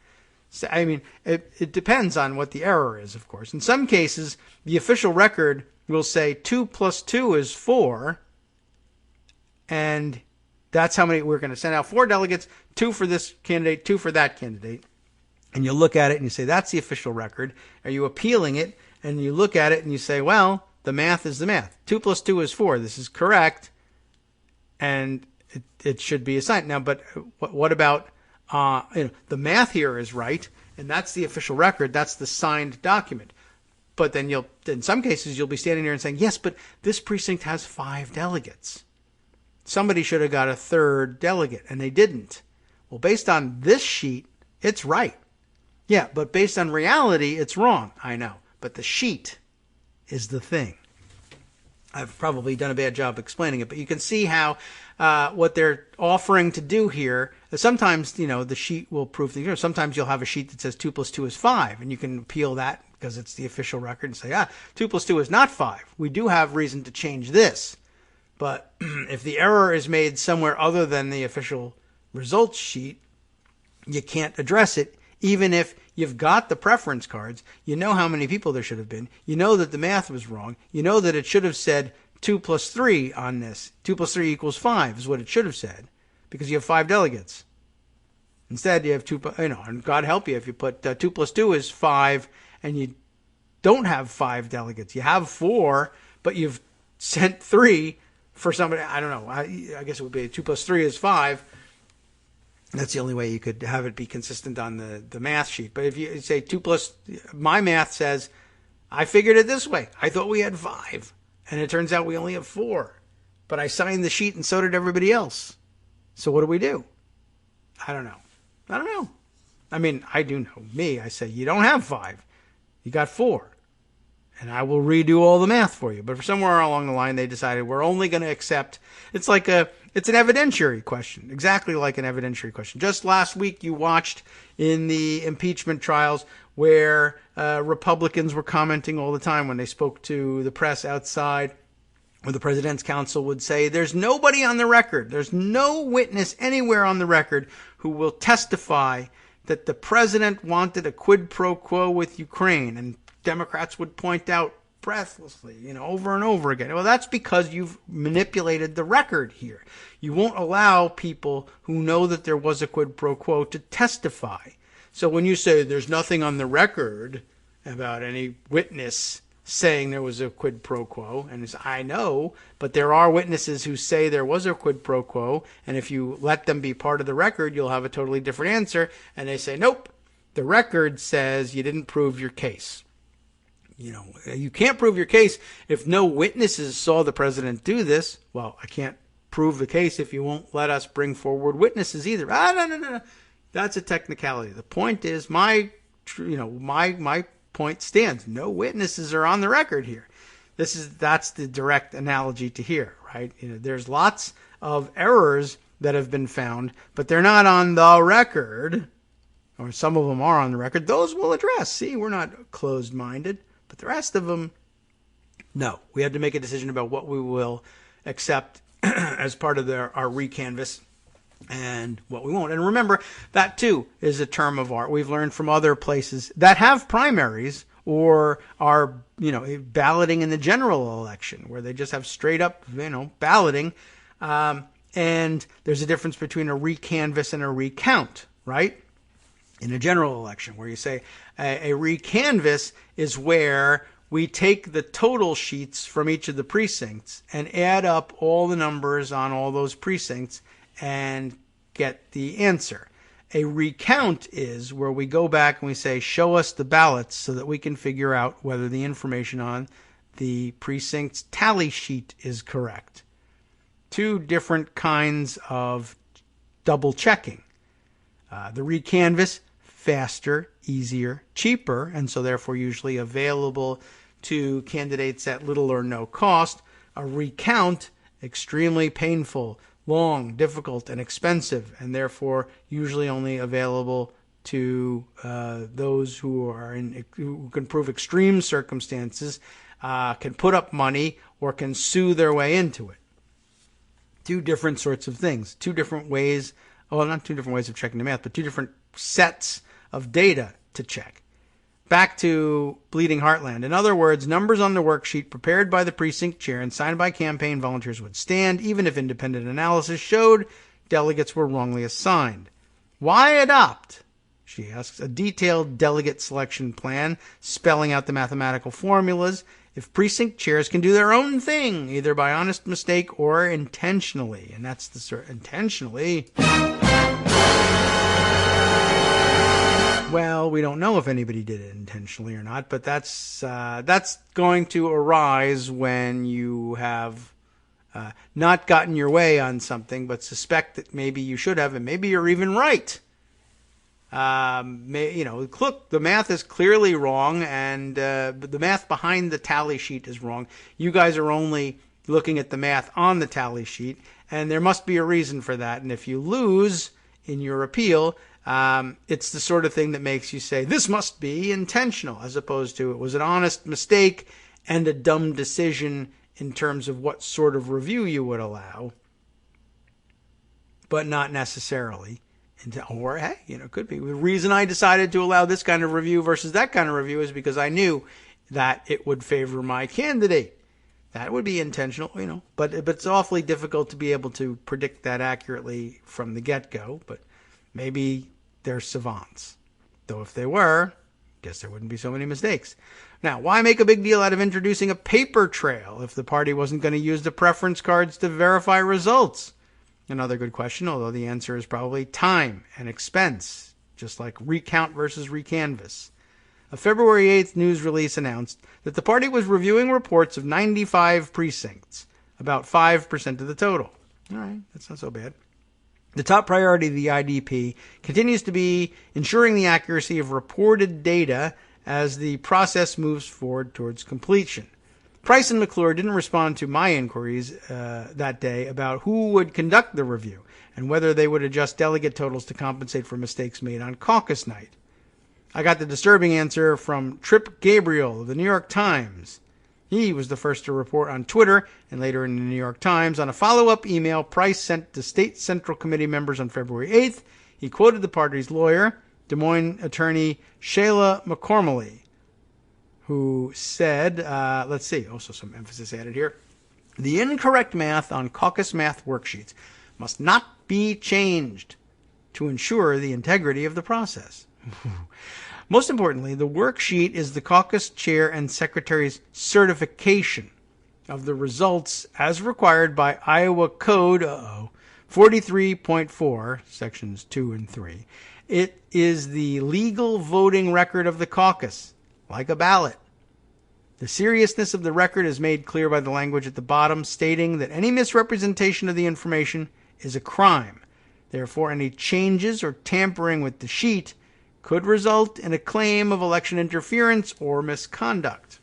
I mean, it depends on what the error is, of course. In some cases, the official record will say 2 plus 2 is 4, and that's how many we're going to send out. 4 delegates, 2 for this candidate, 2 for that candidate. And you look at it and you say, that's the official record. Are you appealing it? And you look at it and you say, well, the math is the math. 2 plus 2 is 4. This is correct. And it should be assigned. Now, but what about, the math here is right, and that's the official record. That's the signed document. But then in some cases, you'll be standing there and saying, yes, but this precinct has 5 delegates. Somebody should have got a 3rd delegate, and they didn't. Well, based on this sheet, it's right. Yeah, but based on reality, it's wrong. I know. But the sheet is the thing. I've probably done a bad job explaining it, but you can see how what they're offering to do here. Sometimes, the sheet will prove things. Sometimes you'll have a sheet that says 2 plus 2 is 5, and you can appeal that because it's the official record and say, 2 plus 2 is not 5. We do have reason to change this. But if the error is made somewhere other than the official results sheet, you can't address it. Even if you've got the preference cards, you know how many people there should have been. You know that the math was wrong. You know that it should have said 2 plus 3 on this. 2 plus 3 equals 5 is what it should have said because you have 5 delegates. Instead, you have 2, and God help you if you put 2 plus 2 is 5 and you don't have 5 delegates. You have 4, but you've sent 3 for somebody. I don't know. I guess it would be 2 plus 3 is 5. That's the only way you could have it be consistent on the math sheet. But if you say 2 plus, my math says, I figured it this way. I thought we had 5. And it turns out we only have 4. But I signed the sheet and so did everybody else. So what do? I don't know. I mean, I do know. Me, I say, you don't have 5. You got 4. And I will redo all the math for you. But for somewhere along the line, they decided we're only going to accept, it's an evidentiary question, exactly like an evidentiary question. Just last week, you watched in the impeachment trials where Republicans were commenting all the time when they spoke to the press outside, where the president's counsel would say, there's nobody on the record, there's no witness anywhere on the record who will testify that the president wanted a quid pro quo with Ukraine. And Democrats would point out breathlessly, over and over again. Well, that's because you've manipulated the record here. You won't allow people who know that there was a quid pro quo to testify. So when you say there's nothing on the record about any witness saying there was a quid pro quo, and it's, I know, but there are witnesses who say there was a quid pro quo, and if you let them be part of the record, you'll have a totally different answer. And they say, nope, the record says you didn't prove your case. You can't prove your case if no witnesses saw the president do this. Well, I can't prove the case if you won't let us bring forward witnesses either. No. That's a technicality. The point is, my point point stands. No witnesses are on the record here. That's the direct analogy to here, right? There's lots of errors that have been found, but they're not on the record, or some of them are on the record. Those we'll address. See, we're not closed-minded, but the rest of them, no. We had to make a decision about what we will accept as part of our recanvass and what we won't. And remember, that too is a term of art. We've learned from other places that have primaries or are, balloting in the general election, where they just have straight up, balloting. And there's a difference between a recanvass and a recount, right? In a general election, where you say a recanvass is where we take the total sheets from each of the precincts and add up all the numbers on all those precincts and get the answer. A recount is where we go back and we say, show us the ballots so that we can figure out whether the information on the precinct's tally sheet is correct. Two different kinds of double checking. The recanvass, faster, easier, cheaper, and so therefore usually available to candidates at little or no cost. A recount, extremely painful, long, difficult, and expensive, and therefore usually only available to those who can prove extreme circumstances, can put up money, or can sue their way into it. Two different sorts of things, two different ways, well, not two different ways of checking the math, but two different sets of data to check. Back to Bleeding Heartland. In other words, numbers on the worksheet prepared by the precinct chair and signed by campaign volunteers would stand, even if independent analysis showed delegates were wrongly assigned. Why adopt, she asks, a detailed delegate selection plan spelling out the mathematical formulas if precinct chairs can do their own thing, either by honest mistake or intentionally? And that's the intentionally. Well, we don't know if anybody did it intentionally or not, but that's going to arise when you have not gotten your way on something, but suspect that maybe you should have, and maybe you're even right. Look, the math is clearly wrong, and the math behind the tally sheet is wrong. You guys are only looking at the math on the tally sheet, and there must be a reason for that. And if you lose in your appeal, it's the sort of thing that makes you say, this must be intentional, as opposed to it was an honest mistake and a dumb decision in terms of what sort of review you would allow, but not necessarily. Or, hey, it could be. The reason I decided to allow this kind of review versus that kind of review is because I knew that it would favor my candidate. That would be intentional, but it's awfully difficult to be able to predict that accurately from the get-go, but maybe they're savants. Though if they were, I guess there wouldn't be so many mistakes. Now, why make a big deal out of introducing a paper trail if the party wasn't going to use the preference cards to verify results? Another good question, although the answer is probably time and expense, just like recount versus recanvass. A February 8th news release announced that the party was reviewing reports of 95 precincts, about 5% of the total. All right, that's not so bad. The top priority of the IDP continues to be ensuring the accuracy of reported data as the process moves forward towards completion. Price and McClure didn't respond to my inquiries that day about who would conduct the review and whether they would adjust delegate totals to compensate for mistakes made on caucus night. I got the disturbing answer from Trip Gabriel of the New York Times. He was the first to report on Twitter and later in the New York Times. On a follow-up email Price sent to State Central Committee members on February 8th, he quoted the party's lawyer, Des Moines attorney Shayla McCormally, who said, also some emphasis added here, the incorrect math on caucus math worksheets must not be changed to ensure the integrity of the process. Most importantly, the worksheet is the caucus chair and secretary's certification of the results as required by Iowa Code 43.4, sections 2 and 3. It is the legal voting record of the caucus, like a ballot. The seriousness of the record is made clear by the language at the bottom, stating that any misrepresentation of the information is a crime. Therefore, any changes or tampering with the sheet could result in a claim of election interference or misconduct.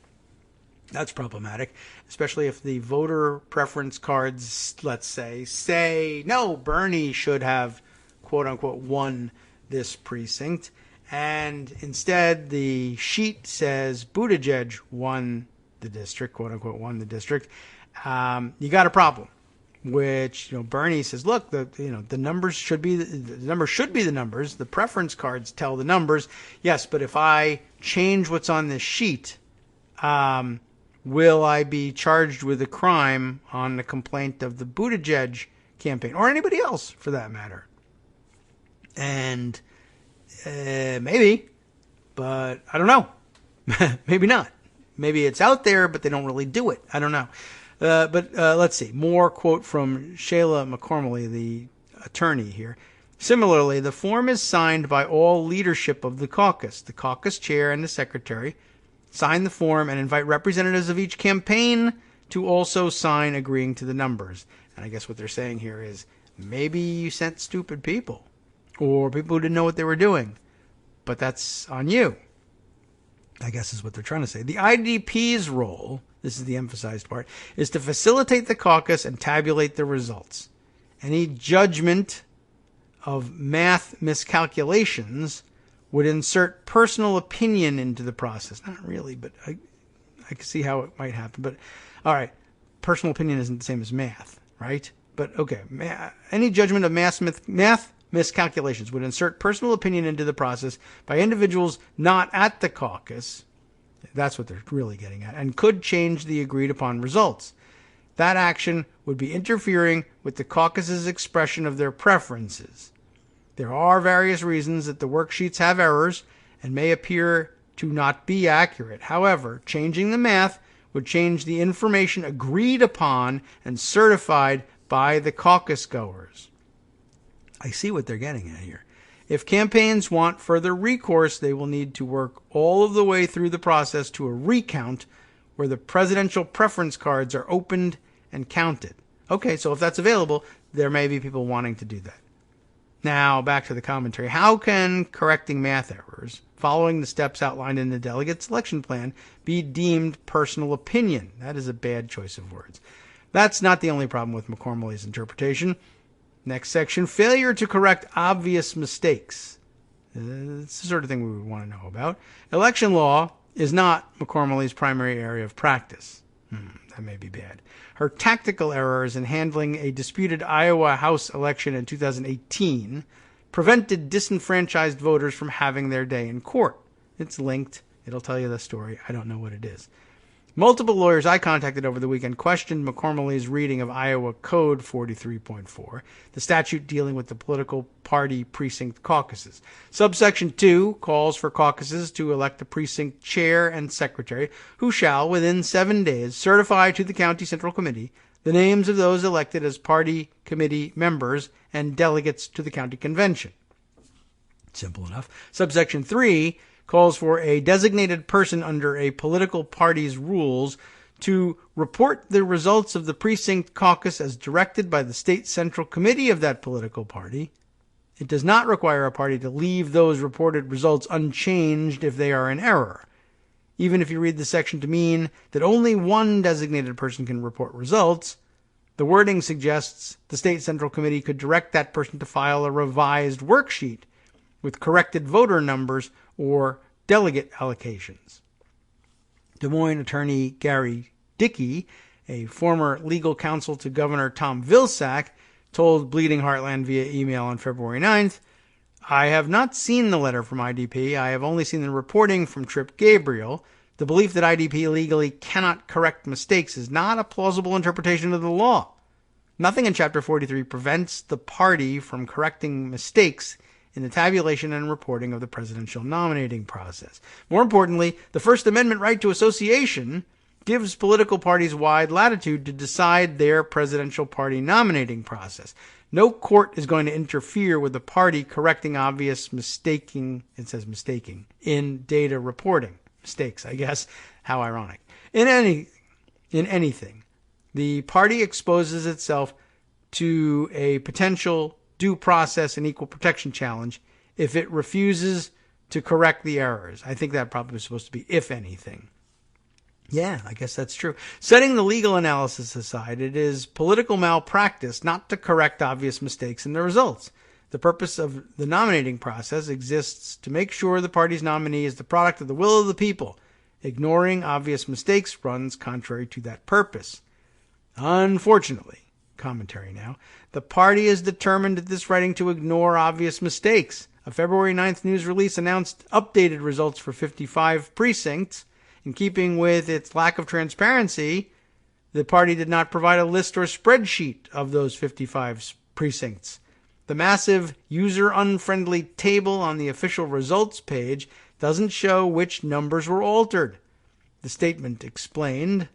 That's problematic, especially if the voter preference cards, let's say, no, Bernie should have, quote unquote, won this precinct. And instead, the sheet says Buttigieg won the district, quote unquote, won the district. You got a problem, which, Bernie says, look, the numbers should be the numbers. The preference cards tell the numbers. Yes, but if I change what's on this sheet, will I be charged with a crime on the complaint of the Buttigieg campaign or anybody else for that matter? And maybe, but I don't know. Maybe not. Maybe it's out there, but they don't really do it. I don't know. But let's see. More quote from Shayla McCormley, the attorney here. Similarly, the form is signed by all leadership of the caucus chair and the secretary. Sign the form and invite representatives of each campaign to also sign agreeing to the numbers. And I guess what they're saying here is maybe you sent stupid people or people who didn't know what they were doing, but that's on you, I guess is what they're trying to say. The IDP's role, this is the emphasized part, is to facilitate the caucus and tabulate the results. Any judgment of math miscalculations would insert personal opinion into the process. Not really, but I can see how it might happen. But all right, personal opinion isn't the same as math, right? But okay, any judgment of math miscalculations would insert personal opinion into the process by individuals not at the caucus. That's what they're really getting at, and could change the agreed upon results. That action would be interfering with the caucus's expression of their preferences. There are various reasons that the worksheets have errors and may appear to not be accurate. However, changing the math would change the information agreed upon and certified by the caucus goers. I see what they're getting at here. If campaigns want further recourse, they will need to work all of the way through the process to a recount where the presidential preference cards are opened and counted. Okay, so if that's available, there may be people wanting to do that. Now, back to the commentary. How can correcting math errors, following the steps outlined in the delegate selection plan, be deemed personal opinion? That is a bad choice of words. That's not the only problem with McCormley's interpretation. Next section, failure to correct obvious mistakes. It's the sort of thing we would want to know about. Election law is not McCormley's primary area of practice. That may be bad. Her tactical errors in handling a disputed Iowa House election in 2018 prevented disenfranchised voters from having their day in court. It's linked. It'll tell you the story. I don't know what it is. Multiple lawyers I contacted over the weekend questioned McCormley's reading of Iowa Code 43.4, the statute dealing with the political party precinct caucuses. Subsection 2 calls for caucuses to elect a precinct chair and secretary who shall, within 7 days, certify to the county central committee the names of those elected as party committee members and delegates to the county convention. Simple enough. Subsection 3 calls for a designated person under a political party's rules to report the results of the precinct caucus as directed by the state central committee of that political party. It does not require a party to leave those reported results unchanged if they are in error. Even if you read the section to mean that only one designated person can report results, the wording suggests the state central committee could direct that person to file a revised worksheet with corrected voter numbers or delegate allocations. Des Moines attorney Gary Dickey, a former legal counsel to Governor Tom Vilsack, told Bleeding Heartland via email on February 9th, I have not seen the letter from IDP. I have only seen the reporting from Tripp Gabriel. The belief that IDP legally cannot correct mistakes is not a plausible interpretation of the law. Nothing in Chapter 43 prevents the party from correcting mistakes in the tabulation and reporting of the presidential nominating process. More importantly, the First Amendment right to association gives political parties wide latitude to decide their presidential party nominating process. No court is going to interfere with the party correcting obvious mistaking, it says mistaking, in data reporting. Mistakes, I guess. How ironic. In anything, the party exposes itself to a potential due process and equal protection challenge if it refuses to correct the errors. I think that probably was supposed to be if anything. Yeah, I guess that's true. Setting the legal analysis aside, it is political malpractice not to correct obvious mistakes in the results. The purpose of the nominating process exists to make sure the party's nominee is the product of the will of the people. Ignoring obvious mistakes runs contrary to that purpose. Unfortunately, commentary now, the party is determined at this writing to ignore obvious mistakes. A February 9th news release announced updated results for 55 precincts. In keeping with its lack of transparency, the party did not provide a list or spreadsheet of those 55 precincts. The massive user-unfriendly table on the official results page doesn't show which numbers were altered. The statement explained,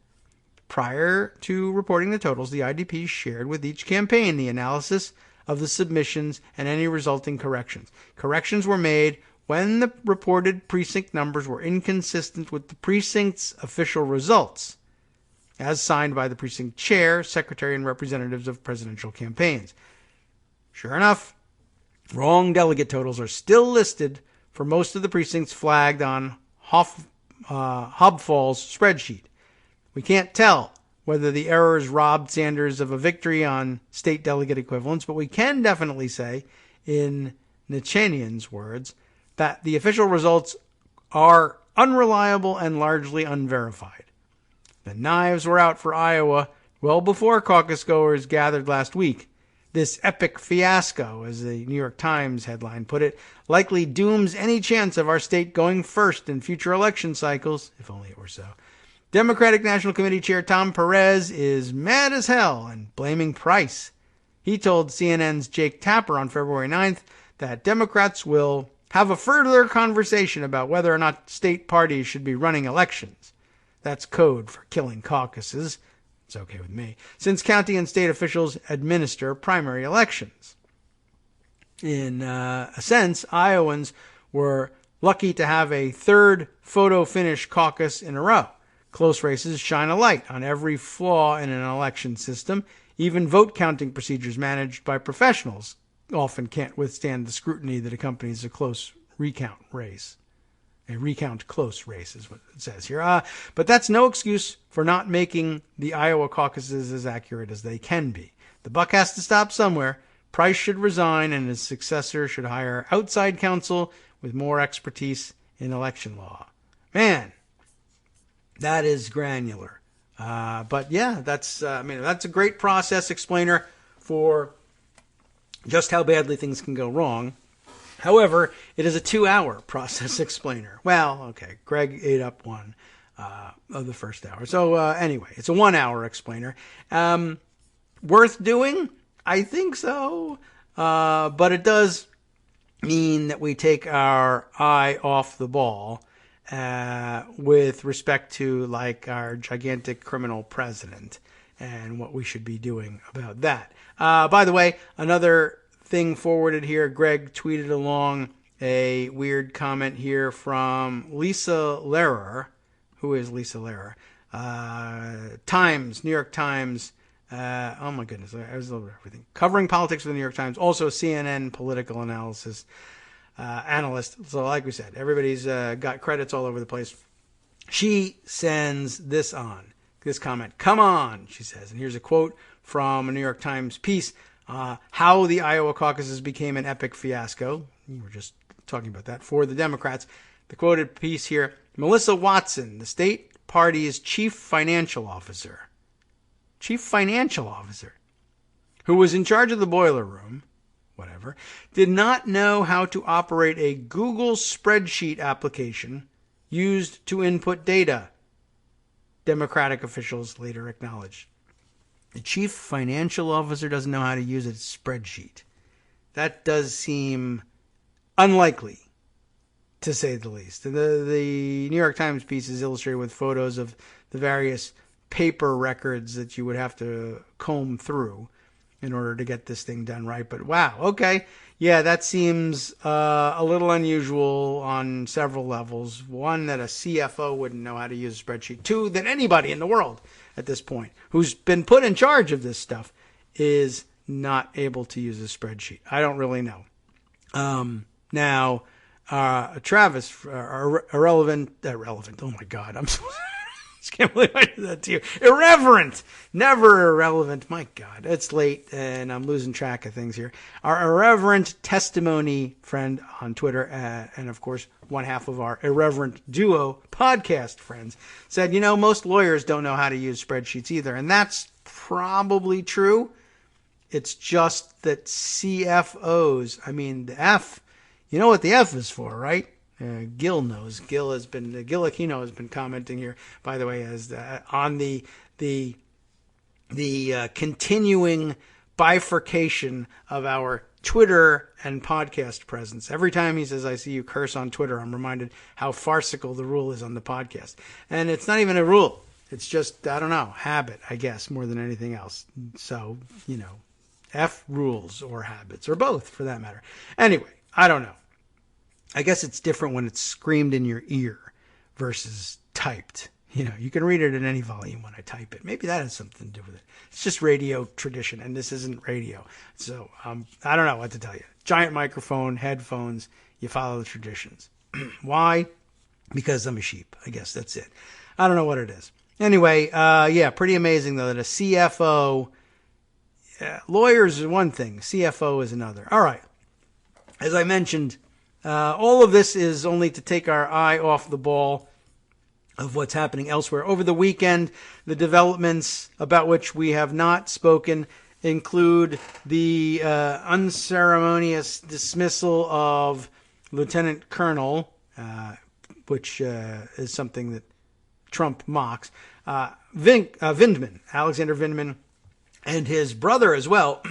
prior to reporting the totals, the IDP shared with each campaign the analysis of the submissions and any resulting corrections. Corrections were made when the reported precinct numbers were inconsistent with the precinct's official results, as signed by the precinct chair, secretary, and representatives of presidential campaigns. Sure enough, wrong delegate totals are still listed for most of the precincts flagged on Hobfall's spreadsheet. We can't tell whether the errors robbed Sanders of a victory on state delegate equivalents, but we can definitely say, in Nichanian's words, that the official results are unreliable and largely unverified. The knives were out for Iowa well before caucus goers gathered last week. This epic fiasco, as the New York Times headline put it, likely dooms any chance of our state going first in future election cycles, if only it were so. Democratic National Committee Chair Tom Perez is mad as hell and blaming Price. He told CNN's Jake Tapper on February 9th that Democrats will have a further conversation about whether or not state parties should be running elections. That's code for killing caucuses. It's okay with me, since county and state officials administer primary elections. In a sense, Iowans were lucky to have a third photo finish caucus in a row. Close races shine a light on every flaw in an election system. Even vote counting procedures managed by professionals often can't withstand the scrutiny that accompanies a close recount race. A recount close race is what it says here. But that's no excuse for not making the Iowa caucuses as accurate as they can be. The buck has to stop somewhere. Price should resign and his successor should hire outside counsel with more expertise in election law. Man, that is granular. But yeah, that's a great process explainer for just how badly things can go wrong. However, it is a 2-hour process explainer. Well, okay, Greg ate up one of the first hour. So anyway, it's a 1-hour explainer. Worth doing? I think so. But it does mean that we take our eye off the ball with respect to, like, our gigantic criminal president and what we should be doing about that. By the way, another thing forwarded here, Greg tweeted along a weird comment here from Lisa Lehrer. Who is Lisa Lehrer? Times, New York Times. Oh my goodness, I was over everything. Covering politics for the New York Times. Also CNN political analysis analyst. So like we said, everybody's got credits all over the place. She sends this comment. Come on, she says. And here's a quote from a New York Times piece. How the Iowa caucuses became an epic fiasco. We were just talking about that for the Democrats. The quoted piece here, Melissa Watson, the state party's chief financial officer, who was in charge of the boiler room, whatever, did not know how to operate a Google spreadsheet application used to input data, Democratic officials later acknowledged. The chief financial officer doesn't know how to use a spreadsheet. That does seem unlikely, to say the least. The New York Times piece is illustrated with photos of the various paper records that you would have to comb through in order to get this thing done right. But wow, okay. Yeah, that seems a little unusual on several levels. One, that a CFO wouldn't know how to use a spreadsheet. Two, that anybody in the world at this point who's been put in charge of this stuff is not able to use a spreadsheet. I don't really know. Now, Travis, irrelevant. Oh my God, I'm so. I can't believe I did that to you. Irreverent. Never irrelevant. My God, it's late and I'm losing track of things here. Our irreverent testimony friend on Twitter, and of course, one half of our irreverent duo podcast friends, said, most lawyers don't know how to use spreadsheets either. And that's probably true. It's just that CFOs, the F, you know what the F is for, right? Gil knows. Gil Aquino has been commenting here, by the way, as on the continuing bifurcation of our Twitter and podcast presence. Every time he says, I see you curse on Twitter, I'm reminded how farcical the rule is on the podcast. And it's not even a rule. It's just, I don't know, habit, I guess, more than anything else. So, F rules or habits, or both for that matter. Anyway, I don't know. I guess it's different when it's screamed in your ear versus typed. You can read it at any volume when I type it. Maybe that has something to do with it. It's just radio tradition, and this isn't radio. So I don't know what to tell you. Giant microphone, headphones, you follow the traditions. Why? Because I'm a sheep. I guess that's it. I don't know what it is. Anyway, pretty amazing, though, that a CFO, lawyers is one thing, CFO is another. All right. As I mentioned, all of this is only to take our eye off the ball of what's happening elsewhere. Over the weekend, the developments about which we have not spoken include the unceremonious dismissal of Lieutenant Colonel, which is something that Trump mocks, Vindman, Alexander Vindman, and his brother as well,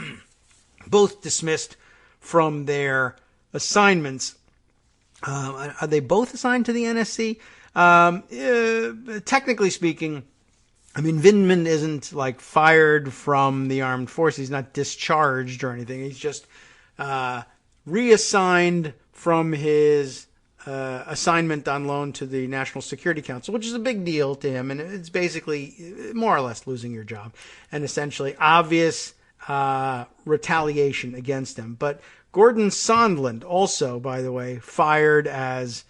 both dismissed from their assignments. Are they both assigned to the NSC? Technically speaking, Vindman isn't like fired from the armed forces. He's not discharged or anything. He's just reassigned from his assignment on loan to the National Security Council, which is a big deal to him. And it's basically more or less losing your job and essentially obvious retaliation against him. But Gordon Sondland also, by the way, fired as,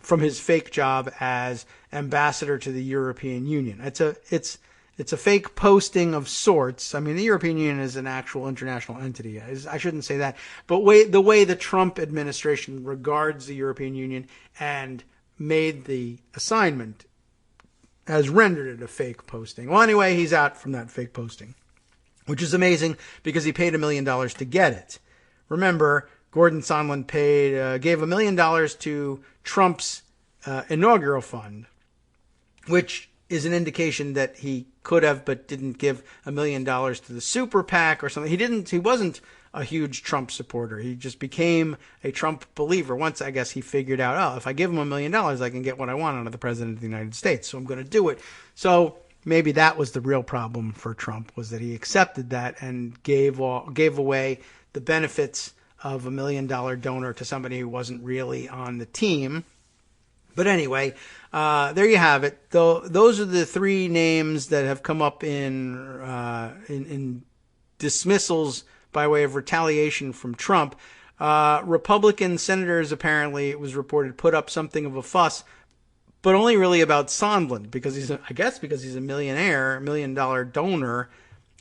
from his fake job as ambassador to the European Union. It's a fake posting of sorts. The European Union is an actual international entity. I shouldn't say that. But the way the Trump administration regards the European Union and made the assignment has rendered it a fake posting. Well, anyway, he's out from that fake posting, which is amazing because he paid $1 million to get it. Remember, Gordon Sondland gave $1 million to Trump's inaugural fund, which is an indication that he could have but didn't give $1 million to the super PAC or something. He wasn't a huge Trump supporter. He just became a Trump believer once, I guess, he figured out, if I give him $1 million, I can get what I want out of the president of the United States. So I'm going to do it. So maybe that was the real problem for Trump, was that he accepted that and gave away the benefits of $1 million donor to somebody who wasn't really on the team. But anyway, there you have it. Those are the three names that have come up in dismissals by way of retaliation from Trump. Republican senators, apparently, it was reported, put up something of a fuss, but only really about Sondland, because he's a millionaire, $1 million donor.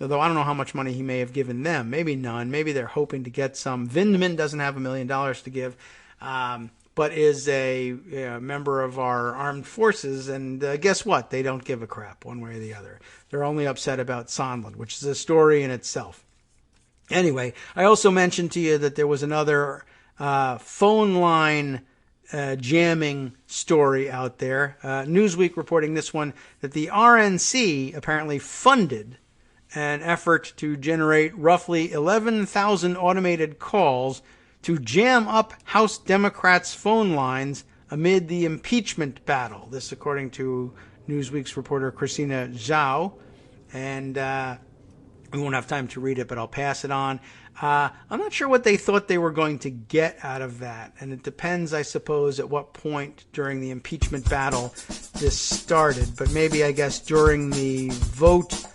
Although I don't know how much money he may have given them. Maybe none. Maybe they're hoping to get some. Vindman doesn't have $1 million to give, but is a member of our armed forces. And guess what? They don't give a crap one way or the other. They're only upset about Sondland, which is a story in itself. Anyway, I also mentioned to you that there was another phone line jamming story out there. Newsweek reporting this one, that the RNC apparently funded an effort to generate roughly 11,000 automated calls to jam up House Democrats' phone lines amid the impeachment battle. This, according to Newsweek's reporter Christina Zhao. And we won't have time to read it, but I'll pass it on. I'm not sure what they thought they were going to get out of that. And it depends, I suppose, at what point during the impeachment battle this started. But maybe, I guess, during the vote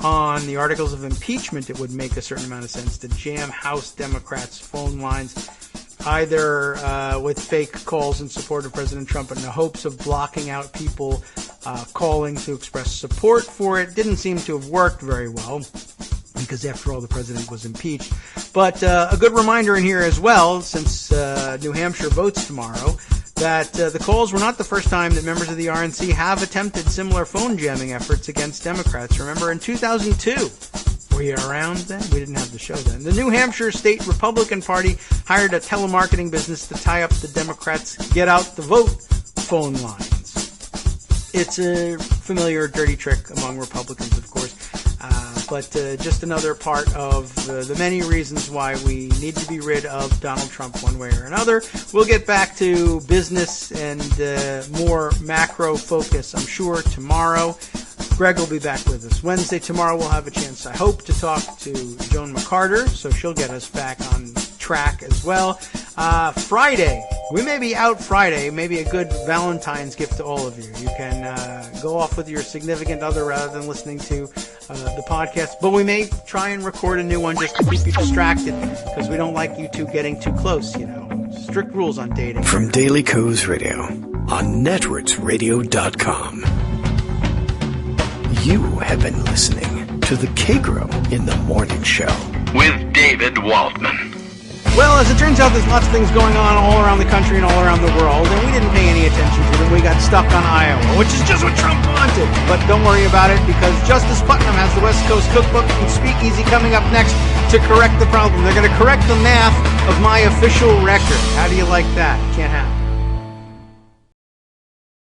on the articles of impeachment, it would make a certain amount of sense to jam House Democrats' phone lines. either with fake calls in support of President Trump in the hopes of blocking out people calling to express support for it. Didn't seem to have worked very well, because after all, the president was impeached. But a good reminder in here as well, since New Hampshire votes tomorrow, that the calls were not the first time that members of the RNC have attempted similar phone jamming efforts against Democrats. Remember, in 2002, were you around then? We didn't have the show then. The New Hampshire State Republican Party hired a telemarketing business to tie up the Democrats' get out the vote phone lines. It's a familiar dirty trick among Republicans, of course. But just another part of the many reasons why we need to be rid of Donald Trump one way or another. We'll get back to business and more macro focus, I'm sure, tomorrow. Greg will be back with us Wednesday. Tomorrow we'll have a chance, I hope, to talk to Joan McCarter, so she'll get us back on track as well. Friday, we may be out Friday, maybe a good Valentine's gift to all of you. You can go off with your significant other rather than listening to the podcast, but we may try and record a new one just to keep you distracted, because we don't like you two getting too close, you know. Strict rules on dating. From Daily Kos Radio on netrootsradio.com. You have been listening to the Kagro in the Morning Show with David Waldman. Well, as it turns out, there's lots of things going on all around the country and all around the world, and we didn't pay any attention to them. We got stuck on Iowa, which is just what Trump wanted. But don't worry about it, because Justice Putnam has the West Coast Cookbook and Speakeasy coming up next to correct the problem. They're going to correct the math of my official record. How do you like that? Can't happen.